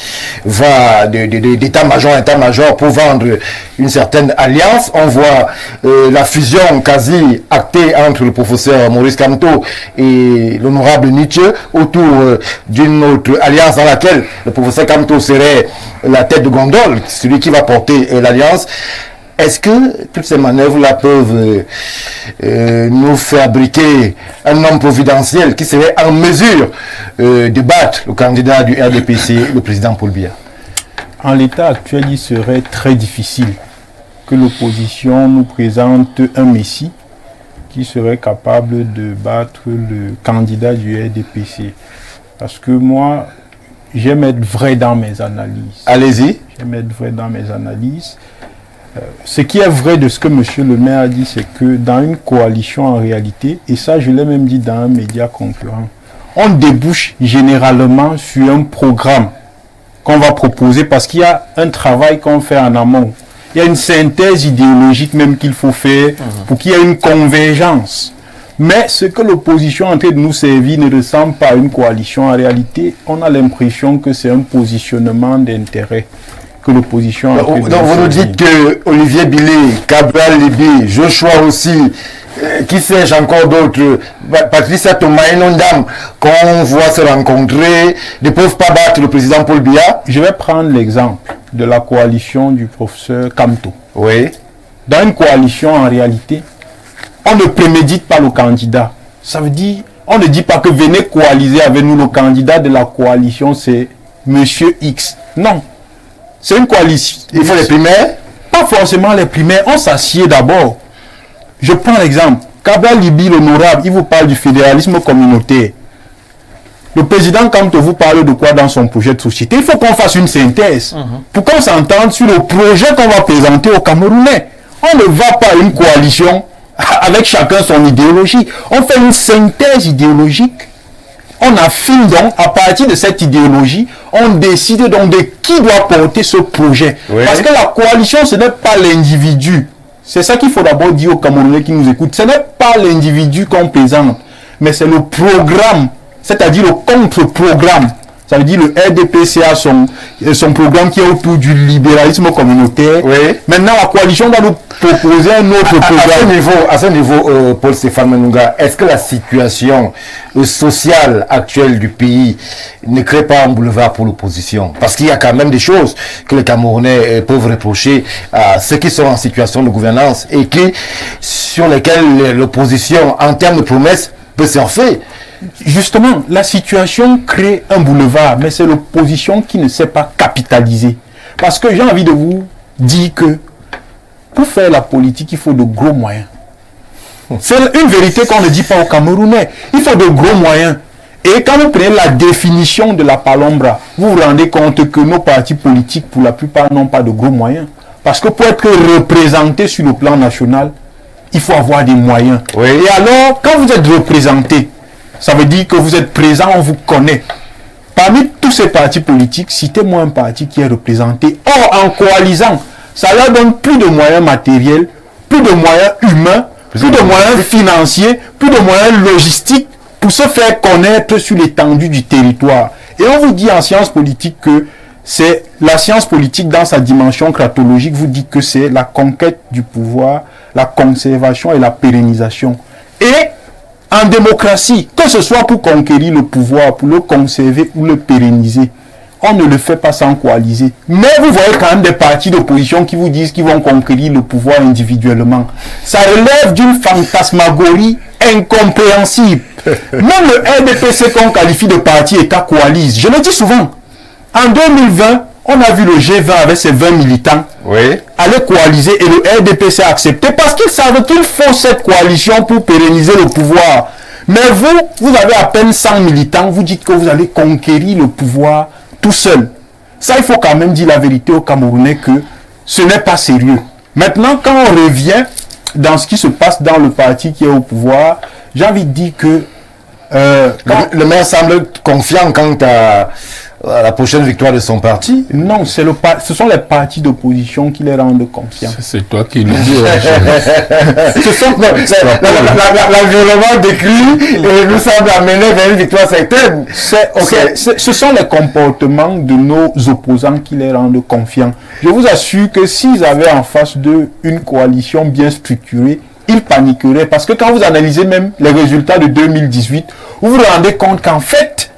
va d'état-major à état-major pour vendre une certaine alliance. On voit la fusion quasi actée entre le professeur Maurice Kamto et l'honorable Nietzsche autour d'une autre alliance dans laquelle le professeur Kamto serait la tête de gondole, celui qui va porter l'alliance. Est-ce que toutes ces manœuvres-là peuvent nous fabriquer un homme providentiel qui serait en mesure de battre le candidat du RDPC, le président Paul Biya? En l'état actuel, il serait très difficile que l'opposition nous présente un messie qui serait capable de battre le candidat du RDPC. Parce que moi, j'aime être vrai dans mes analyses. Allez-y. J'aime être vrai dans mes analyses. Ce qui est vrai de ce que M. le maire a dit, c'est que dans une coalition en réalité, et ça je l'ai même dit dans un média concurrent, on débouche généralement sur un programme qu'on va proposer parce qu'il y a un travail qu'on fait en amont. Il y a une synthèse idéologique même qu'il faut faire pour qu'il y ait une convergence. Mais ce que l'opposition est en train de nous servir ne ressemble pas à une coalition. En réalité, on a l'impression que c'est un positionnement d'intérêt que l'opposition a. Donc vous nous dites que Olivier Bilé, Cabral Libé, Joshua aussi, qui sais-je encore d'autres, Patricia Thomas et Nondam, qu'on voit se rencontrer, ne peuvent pas battre le président Paul Biya. Je vais prendre l'exemple de la coalition du professeur Kamto. Oui. Dans une coalition, en réalité, on ne prémédite pas le candidat. Ça veut dire, on ne dit pas que venez coaliser avec nous, le candidat de la coalition, c'est Monsieur X. Non. C'est une coalition. Il faut les primaires? Pas forcément les primaires. On s'assied d'abord. Je prends l'exemple. Cabral Libi, l'honorable, il vous parle du fédéralisme communautaire. Le président Kamto vous parle de quoi dans son projet de société? Il faut qu'on fasse une synthèse pour qu'on s'entende sur le projet qu'on va présenter aux Camerounais. On ne va pas à une coalition avec chacun son idéologie. On fait une synthèse idéologique. On affine donc, à partir de cette idéologie, on décide donc de qui doit porter ce projet. Oui. Parce que la coalition, ce n'est pas l'individu. C'est ça qu'il faut d'abord dire aux Camerounais qui nous écoutent. Ce n'est pas l'individu qu'on présente, mais c'est le programme, c'est-à-dire le contre-programme. Ça veut dire le RDPC a son programme qui est autour du libéralisme communautaire. Oui. Maintenant, la coalition va nous proposer un autre programme. À ce niveau, Paul-Stéphane Menunga, est-ce que la situation sociale actuelle du pays ne crée pas un boulevard pour l'opposition? Parce qu'il y a quand même des choses que les Camerounais peuvent reprocher à ceux qui sont en situation de gouvernance et sur lesquels l'opposition, en termes de promesses, peut surfer. Justement, la situation crée un boulevard, mais c'est l'opposition qui ne sait pas capitaliser. Parce que j'ai envie de vous dire que pour faire la politique, il faut de gros moyens. C'est une vérité qu'on ne dit pas aux Camerounais. Il faut de gros moyens. Et quand vous prenez la définition de la Palombra, vous vous rendez compte que nos partis politiques, pour la plupart, n'ont pas de gros moyens. Parce que pour être représenté sur le plan national, il faut avoir des moyens. Oui. Et alors, quand vous êtes représenté, ça veut dire que vous êtes présent, on vous connaît. Parmi tous ces partis politiques, citez-moi un parti qui est représenté. Or, en coalisant, ça leur donne plus de moyens matériels, plus de moyens humains, plus de moyens financiers, plus de moyens logistiques pour se faire connaître sur l'étendue du territoire. Et on vous dit en sciences politiques que c'est la science politique dans sa dimension cratologique, vous dit que c'est la conquête du pouvoir, la conservation et la pérennisation. Et en démocratie, que ce soit pour conquérir le pouvoir, pour le conserver ou le pérenniser, on ne le fait pas sans coaliser. Mais vous voyez quand même des partis d'opposition qui vous disent qu'ils vont conquérir le pouvoir individuellement. Ça relève d'une fantasmagorie incompréhensible. Même le RDPC qu'on qualifie de parti État coalise. Je le dis souvent. En 2020, on a vu le G20 avec ses 20 militants aller coaliser et le RDPC a accepté parce qu'ils savent qu'il faut cette coalition pour pérenniser le pouvoir. Mais vous avez à peine 100 militants, vous dites que vous allez conquérir le pouvoir tout seul. Ça, il faut quand même dire la vérité aux Camerounais que ce n'est pas sérieux. Maintenant, quand on revient dans ce qui se passe dans le parti qui est au pouvoir, j'ai envie de dire que le maire semble confiant quant la prochaine victoire de son parti? Non, ce sont les partis d'opposition qui les rendent confiants. C'est toi qui le dis. L'environnement décrit et nous semble amener vers une victoire certaine. Ce sont les comportements de nos opposants qui les rendent confiants. Je vous assure que s'ils avaient en face d'eux une coalition bien structurée, ils paniqueraient. Parce que quand vous analysez même les résultats de 2018, vous vous rendez compte qu'en fait,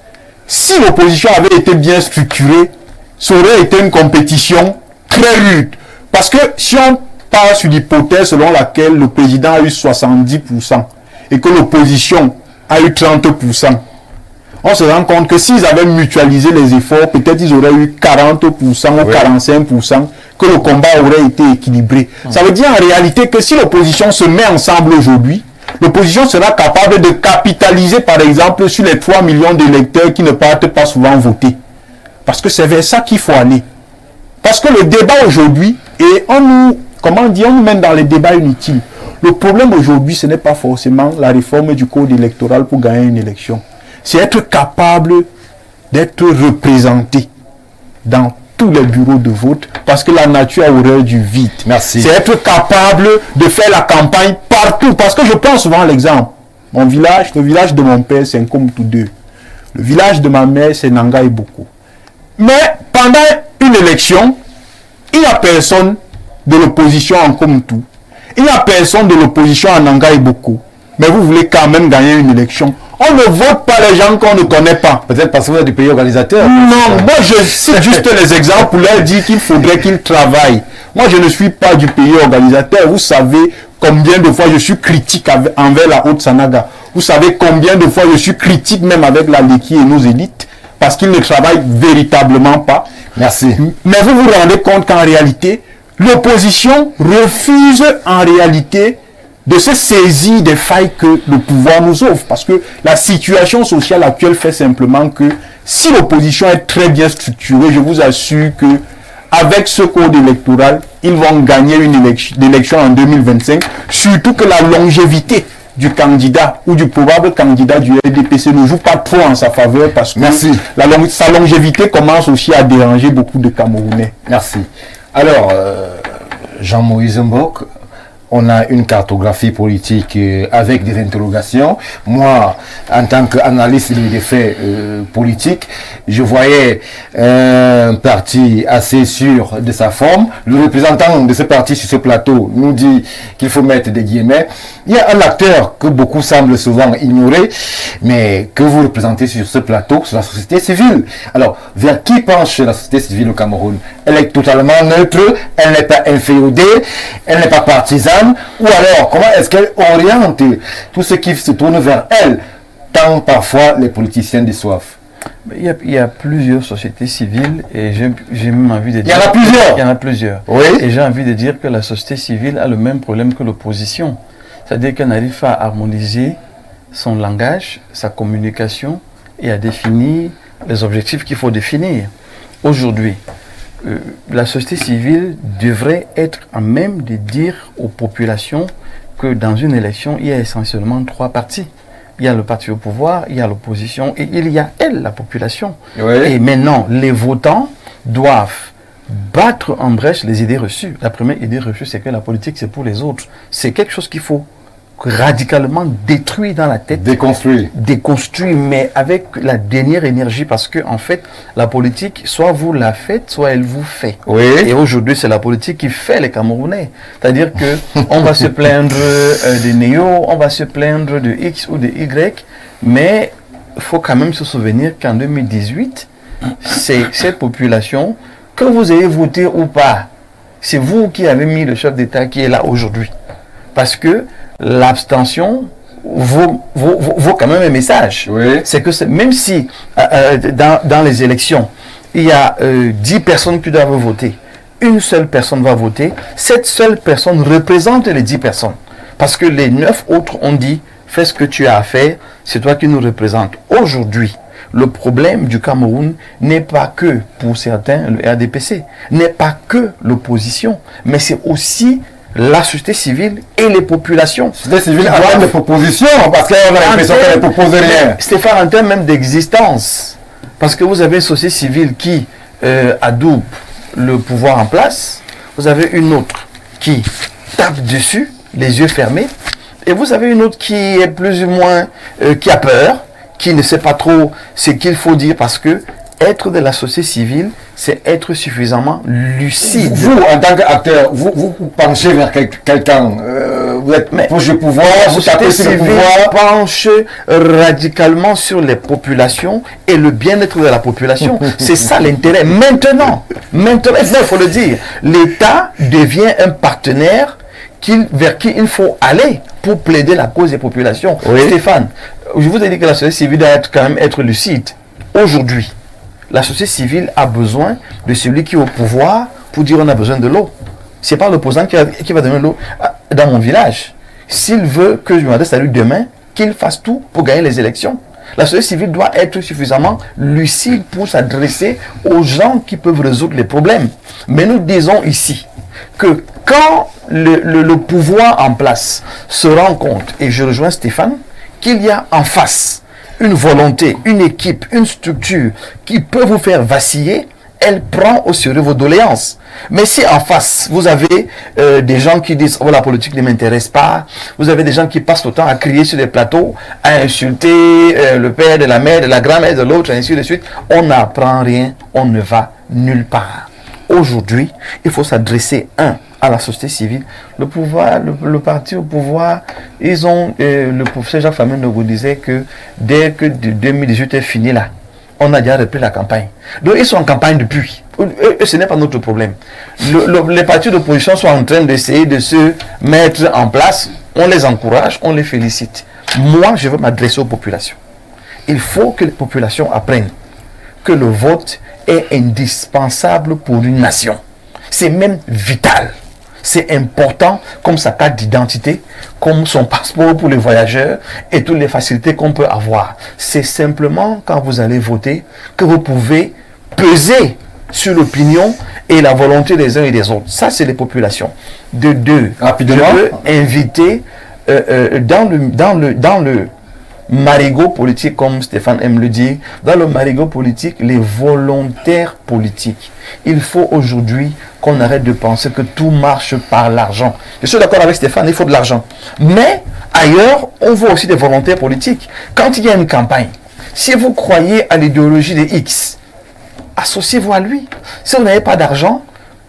si l'opposition avait été bien structurée, ça aurait été une compétition très rude. Parce que si on part sur l'hypothèse selon laquelle le président a eu 70% et que l'opposition a eu 30%, on se rend compte que s'ils avaient mutualisé les efforts, peut-être ils auraient eu 40% ou 45%, que le combat aurait été équilibré. Ça veut dire en réalité que si l'opposition se met ensemble aujourd'hui, l'opposition sera capable de capitaliser par exemple sur les 3 millions d'électeurs qui ne partent pas souvent voter. Parce que c'est vers ça qu'il faut aller. Parce que le débat aujourd'hui, et on nous mène dans les débats inutiles. Le problème aujourd'hui, ce n'est pas forcément la réforme du code électoral pour gagner une élection. C'est être capable d'être représenté dans tous les bureaux de vote, parce que la nature a horreur du vide. Merci. C'est être capable de faire la campagne partout, parce que je prends souvent l'exemple. Mon village, le village de mon père, c'est Nkomtou-2. Le village de ma mère, c'est Nanga Iboko. Mais pendant une élection, il n'y a personne de l'opposition en Nkomtou. Il n'y a personne de l'opposition en Nanga Iboko. Mais vous voulez quand même gagner une élection. On ne vote pas les gens qu'on ne connaît pas. Peut-être parce que vous êtes du pays organisateur. Non, moi je cite juste les exemples pour leur dire qu'il faudrait qu'ils travaillent. Moi je ne suis pas du pays organisateur. Vous savez combien de fois je suis critique envers la Haute-Sanaga. Vous savez combien de fois je suis critique même avec la Leki et nos élites. Parce qu'ils ne travaillent véritablement pas. Merci. Mais vous vous rendez compte qu'en réalité, l'opposition refuse en réalité de se saisir des failles que le pouvoir nous offre. Parce que la situation sociale actuelle fait simplement que si l'opposition est très bien structurée, je vous assure que avec ce code électoral, ils vont gagner une élection en 2025. Surtout que la longévité du candidat ou du probable candidat du RDPC ne joue pas trop en sa faveur parce que sa longévité commence aussi à déranger beaucoup de Camerounais. Merci. Alors, Jean-Moïse Mbok, on a une cartographie politique avec des interrogations. Moi, en tant qu'analyste des faits politiques, je voyais un parti assez sûr de sa forme. Le représentant de ce parti sur ce plateau nous dit qu'il faut mettre des guillemets. Il y a un acteur que beaucoup semblent souvent ignorer, mais que vous représentez sur ce plateau, c'est la société civile. Alors, vers qui penche la société civile au Cameroun? Elle est totalement neutre, elle n'est pas inféodée, elle n'est pas partisane, ou alors comment est-ce qu'elle oriente tout ce qui se tourne vers elle, tant parfois les politiciens déçoivent? Il y a plusieurs sociétés civiles et j'ai même envie de dire... Il y en a plusieurs. Il y en a plusieurs. Oui. Et j'ai envie de dire que la société civile a le même problème que l'opposition. C'est-à-dire qu'elle n'arrive pas à harmoniser son langage, sa communication et à définir les objectifs qu'il faut définir. Aujourd'hui, la société civile devrait être à même de dire aux populations que dans une élection, il y a essentiellement 3 partis. Il y a le parti au pouvoir, il y a l'opposition et il y a la population. Oui. Et maintenant, les votants doivent battre en brèche les idées reçues. La première idée reçue, c'est que la politique, c'est pour les autres. C'est quelque chose qu'il faut radicalement détruire dans la tête. Déconstruire, mais avec la dernière énergie, parce que en fait, la politique, soit vous la faites, soit elle vous fait. Oui. Et aujourd'hui, c'est la politique qui fait les Camerounais. C'est-à-dire que on va se plaindre des néo, on va se plaindre de X ou de Y, mais il faut quand même se souvenir qu'en 2018, c'est cette population, que vous ayez voté ou pas, c'est vous qui avez mis le chef d'État qui est là aujourd'hui. Parce que l'abstention vaut quand même un message. Oui. C'est que même si dans les élections, il y a 10 personnes qui doivent voter, une seule personne va voter, cette seule personne représente les 10 personnes. Parce que les 9 autres ont dit, fais ce que tu as à faire, c'est toi qui nous représentes. Aujourd'hui, le problème du Cameroun n'est pas que, pour certains, le RDPC, n'est pas que l'opposition, mais c'est aussi la société civile et les populations. La société civile a des propositions, parce qu'on a l'impression qu'elle ne propose rien. Stéphane, en termes même d'existence, Parce que vous avez une société civile qui adoube le pouvoir en place, vous avez une autre qui tape dessus, les yeux fermés, et vous avez une autre qui est plus ou moins, qui a peur, qui ne sait pas trop ce qu'il faut dire, parce que être de la société civile, c'est être suffisamment lucide. Vous, en tant qu'acteur, vous penchez vers quelqu'un, vous êtes proche du pouvoir, vous tapez sur le pouvoir. Penche radicalement sur les populations et le bien-être de la population. C'est ça l'intérêt. Maintenant, il faut le dire, l'État devient un partenaire vers qui il faut aller pour plaider la cause des populations. Oui. Stéphane, je vous ai dit que la société civile doit quand même être lucide. Aujourd'hui, la société civile a besoin de celui qui est au pouvoir pour dire on a besoin de l'eau. Ce n'est pas l'opposant qui va donner l'eau dans mon village. S'il veut que je m'adresse à lui demain, qu'il fasse tout pour gagner les élections. La société civile doit être suffisamment lucide pour s'adresser aux gens qui peuvent résoudre les problèmes. Mais nous disons ici que quand le pouvoir en place se rend compte, et je rejoins Stéphane, qu'il y a en face une volonté, une équipe, une structure qui peut vous faire vaciller, elle prend au sérieux vos doléances. Mais si en face, vous avez des gens qui disent « Oh, la politique ne m'intéresse pas », vous avez des gens qui passent le temps à crier sur les plateaux, à insulter le père de la mère, de la grand-mère de l'autre, ainsi de suite, on n'apprend rien, on ne va nulle part. Aujourd'hui, il faut s'adresser, à la société civile. Le pouvoir, le parti au pouvoir, ils ont, le professeur Jacques Famine nous disait que dès que 2018 est fini là, on a déjà repris la campagne. Donc ils sont en campagne depuis. Ce n'est pas notre problème. Les partis d'opposition sont en train d'essayer de se mettre en place. On les encourage, on les félicite. Moi, je veux m'adresser aux populations. Il faut que les populations apprennent que le vote est indispensable pour une nation. C'est même vital. C'est important comme sa carte d'identité, comme son passeport pour les voyageurs et toutes les facilités qu'on peut avoir. C'est simplement quand vous allez voter que vous pouvez peser sur l'opinion et la volonté des uns et des autres. Ça, c'est les populations. De deux, rapidement, je veux inviter dans le marigot politique, comme Stéphane aime le dire, dans le marigot politique, les volontaires politiques. Il faut aujourd'hui qu'on arrête de penser que tout marche par l'argent. Je suis d'accord avec Stéphane, il faut de l'argent. Mais ailleurs, on voit aussi des volontaires politiques. Quand il y a une campagne, si vous croyez à l'idéologie des X, associez-vous à lui. Si vous n'avez pas d'argent,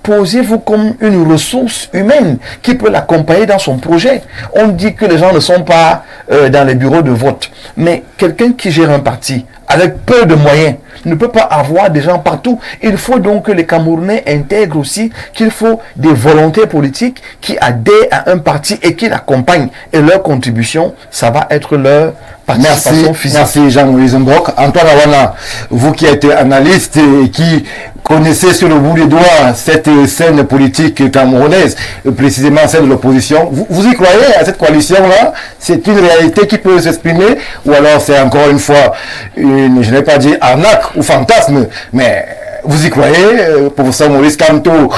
posez-vous comme une ressource humaine qui peut l'accompagner dans son projet. On dit que les gens ne sont pas dans les bureaux de vote. Mais quelqu'un qui gère un parti avec peu de moyens ne peut pas avoir des gens partout. Il faut donc que les Camerounais intègrent aussi qu'il faut des volontaires politiques qui adhèrent à un parti et qui l'accompagnent. Et leur contribution, ça va être leur participation physique. Merci Jean-Louis Mbok. Antoine Awana, vous qui êtes analyste et qui connaissez sur le bout des doigts cette scène politique camerounaise, précisément celle de l'opposition, vous y croyez à cette coalition-là? C'est une réalité qui peut s'exprimer ou alors c'est encore une fois une, je n'ai pas dit arnaque ou fantasme, mais vous y croyez? Professeur Maurice Kamto,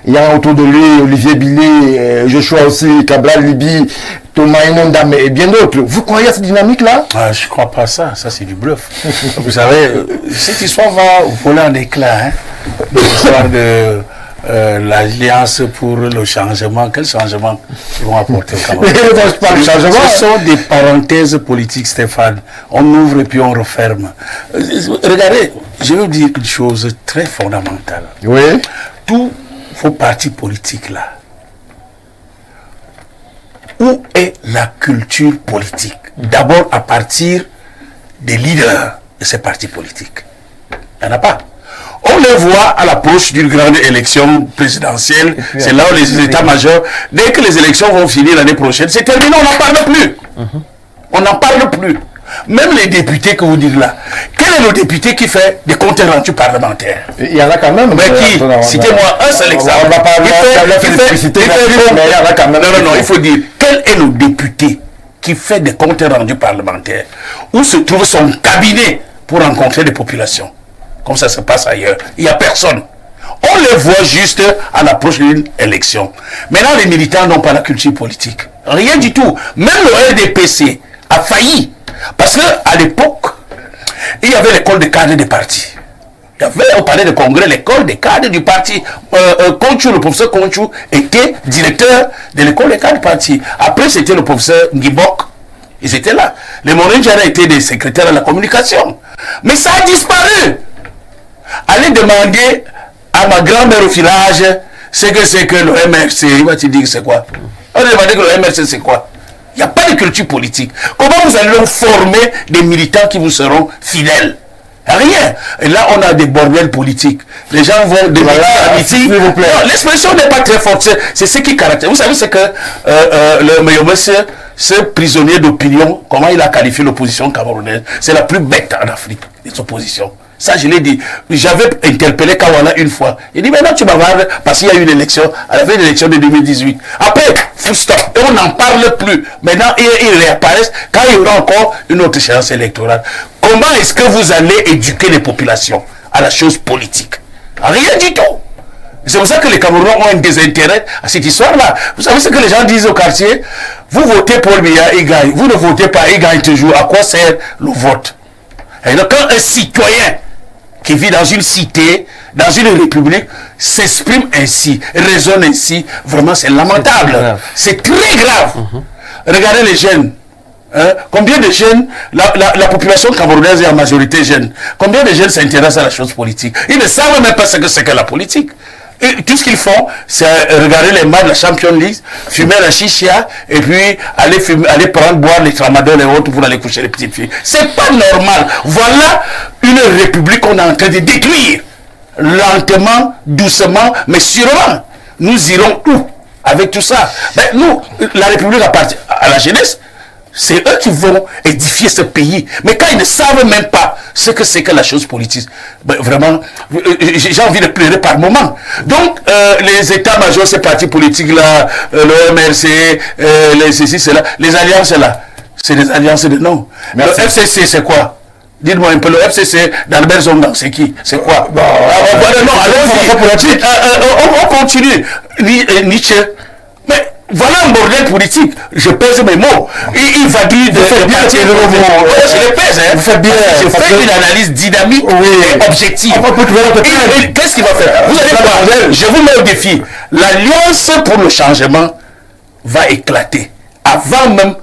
il y a autour de lui Olivier Billet, Joshua aussi, Cabral Libi, Thomas Inondame et bien d'autres. Vous croyez à cette dynamique-là? Je ne crois pas ça c'est du bluff. Vous savez, cette histoire va voler en éclat. L'histoire de l'Alliance pour le changement. Quel changement ils vont apporter au Cameroun? Ce sont des parenthèses politiques, Stéphane. On ouvre et puis on referme. Regardez, je vais vous dire une chose très fondamentale. Oui. Tous vos partis politiques là, où est la culture politique? D'abord à partir des leaders de ces partis politiques. Il n'y en a pas. On les voit à l'approche d'une grande élection présidentielle. C'est là où les états-majors, dès que les élections vont finir l'année prochaine, c'est terminé, on n'en parle plus. On n'en parle plus. Même les députés que vous dites là. Quel est le député qui fait des comptes rendus parlementaires? Il y en a quand même. Mais qui? Citez-moi un seul exemple. On va pas Non, il faut dire, quel est le député qui fait des comptes rendus parlementaires? Où se trouve son cabinet pour rencontrer des populations? Comme ça se passe ailleurs. Il n'y a personne. On les voit juste à l'approche d'une élection. Maintenant, les militants n'ont pas la culture politique. Rien du tout. Même le RDPC a failli. Parce qu'à l'époque, il y avait l'école des cadres des partis. On parlait de congrès, l'école des cadres du parti. Le professeur Conchou était directeur de l'école des cadres du parti. Après, c'était le professeur Ngibok. Ils étaient là. Les Morinjara étaient des secrétaires à la communication. Mais ça a disparu. Allez demander à ma grand-mère au village ce que c'est que le MRC. Il va te dire c'est quoi. On va demander que le MRC c'est quoi. Il n'y a pas de culture politique. Comment vous allez leur former des militants qui vous seront fidèles? Rien. Et là, on a des bordels politiques. Les gens vont demander à l'amitié. L'expression n'est pas très forte. C'est ce qui caractérise. Vous savez, c'est que le meilleur monsieur, ce prisonnier d'opinion, comment il a qualifié l'opposition camerounaise, c'est la plus bête en Afrique, des oppositions. Ça, je l'ai dit. J'avais interpellé Kawana une fois. Il dit, maintenant tu bavardes parce qu'il y a eu une élection, à la fin de l'élection de 2018. Après, full stop. Et on n'en parle plus. Maintenant, ils réapparaissent quand il y aura encore une autre échéance électorale. Comment est-ce que vous allez éduquer les populations à la chose politique? Rien du tout. C'est pour ça que les Camerounais ont un désintérêt à cette histoire-là. Vous savez ce que les gens disent au quartier? Vous votez Paul Biya, il gagne. Vous ne votez pas, il gagne toujours. À quoi sert le vote? Et donc, quand un citoyen qui vit dans une cité, dans une république, s'exprime ainsi, raisonne ainsi, vraiment c'est lamentable. C'est très grave. Regardez les jeunes. Hein? Combien de jeunes, la population camerounaise est en majorité jeune. Combien de jeunes s'intéressent à la chose politique? Ils ne savent même pas ce que c'est que la politique. Et tout ce qu'ils font, c'est regarder les matchs de la Champions League, fumer la chicha, et puis aller boire les tramadol et autres pour aller coucher les petites filles. C'est pas normal. Voilà une république qu'on est en train de détruire. Lentement, doucement, mais sûrement. Nous irons où avec tout ça? Ben, nous, la république appartient à la jeunesse. C'est eux qui vont édifier ce pays. Mais quand ils ne savent même pas ce que c'est que la chose politique, ben vraiment, j'ai envie de pleurer par moment. Donc, les états-majors, ces partis politiques-là, le MRC, les ceci, cela, les alliances-là, c'est des alliances de nom. Le FCC, c'est quoi? Dites-moi un peu, le FCC, d'Albert Zondan, c'est qui? C'est quoi? On continue. Nietzsche. Mais voilà un bordel politique. Je pèse mes mots. Il va dire de je les pèse. Je fais une analyse dynamique et objective. Qu'est-ce qu'il va faire? Vous allez voir, je vous mets au défi. L'alliance pour le changement va éclater avant même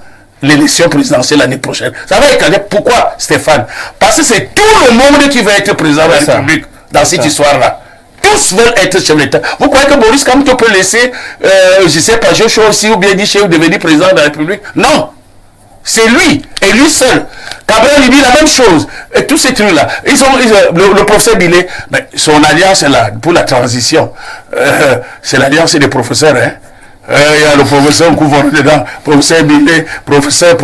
l'élection présidentielle l'année prochaine. Ça va éclater. Pourquoi, Stéphane? Parce que c'est tout le monde qui va être président de la République dans cette histoire-là. Tous veulent être chef d'État. Vous croyez que Maurice Kamto peut laisser, je ne sais pas, Joshua aussi ou bien Niché devenir président de la République? Non. C'est lui, et lui seul. Cabral, il dit la même chose. Et tous ces trucs-là. Le professeur Billet, son alliance est là, pour la transition. C'est l'alliance des professeurs, hein. Il y a le professeur Kouvono dedans, professeur Billet, professeur.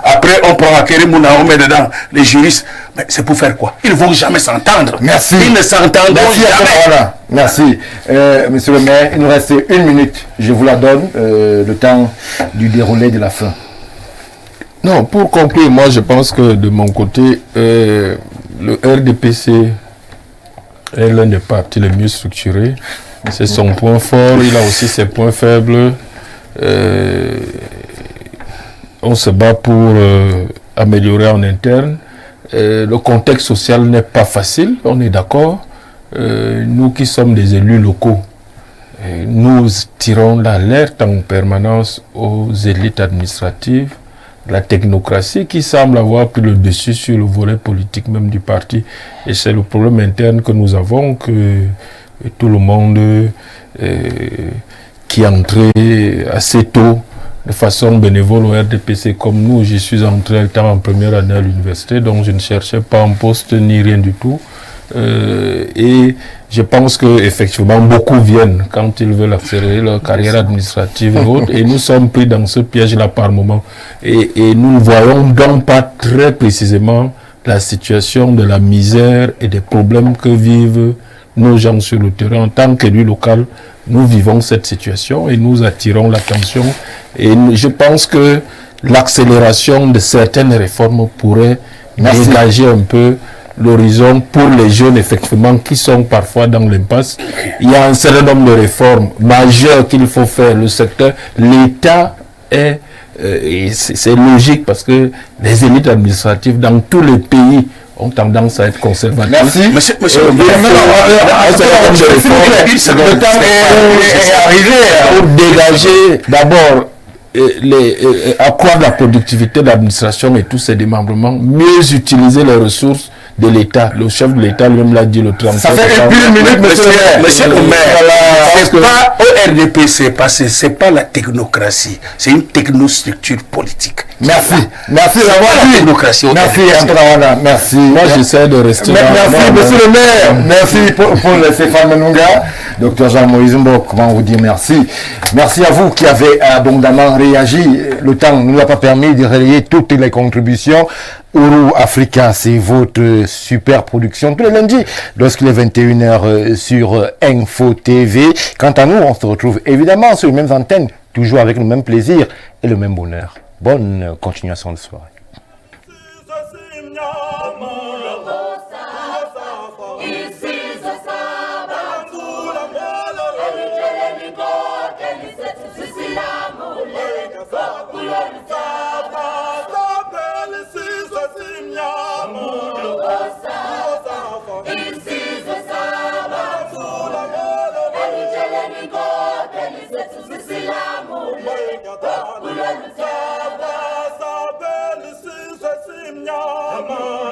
Après, on prend Akeri Mouna, on met dedans les juristes. Mais c'est pour faire quoi? Ils ne vont jamais s'entendre. Merci. Ils ne s'entendront jamais. Voilà. Merci. Monsieur le maire, il nous reste 1 minute. Je vous la donne, le temps du déroulé de la fin. Non, pour conclure, moi je pense que de mon côté, le RDPC est l'un des partis les mieux structurés. C'est son point fort, il a aussi ses points faibles. On se bat pour améliorer en interne. Le contexte social n'est pas facile, on est d'accord. Nous qui sommes des élus locaux, nous tirons l'alerte en permanence aux élites administratives, la technocratie qui semble avoir pris le dessus sur le volet politique même du parti. Et c'est le problème interne que nous avons, que tout le monde qui est entré assez tôt de façon bénévole au RDPC comme nous. Je suis entré étant en première année à l'université, donc je ne cherchais pas un poste ni rien du tout. Et je pense qu'effectivement beaucoup viennent quand ils veulent accélérer leur carrière administrative et autres, et nous sommes pris dans ce piège-là par moment. Et nous ne voyons donc pas très précisément la situation de la misère et des problèmes que vivent nos gens sur le terrain. En tant qu'élus local, nous vivons cette situation et nous attirons l'attention. Et je pense que l'accélération de certaines réformes pourrait dégager un peu l'horizon pour les jeunes, effectivement, qui sont parfois dans l'impasse. Il y a un certain nombre de réformes majeures qu'il faut faire. Le secteur, l'État est et c'est logique parce que les élites administratives dans tous les pays ont tendance à être conservatrices. Merci. Monsieur, le temps est arrivé pour dégager d'abord accroître la productivité de l'administration et tous ses démembrements, mieux utiliser les ressources de l'État. Le chef de l'État lui-même l'a dit le 30. Ça fait une minute, monsieur le maire. C'est pas ORDP, c'est pas la technocratie, c'est une technostructure politique. Merci. Merci d'avoir dit. Technocratie. Merci, Antoine. Merci. Moi, j'essaie de rester. Merci, monsieur le maire. Merci pour Stéphane Menunga. Docteur Jean-Moïse Mbok, comment vous dire merci. Merci à vous qui avez abondamment réagi. Le temps ne nous a pas permis de relayer toutes les contributions. Ouro Africa, c'est votre super production tous les lundis lorsqu'il est 21h sur Info TV. Quant à nous, on se retrouve évidemment sur les mêmes antennes, toujours avec le même plaisir et le même bonheur. Bonne continuation de soirée. Mama.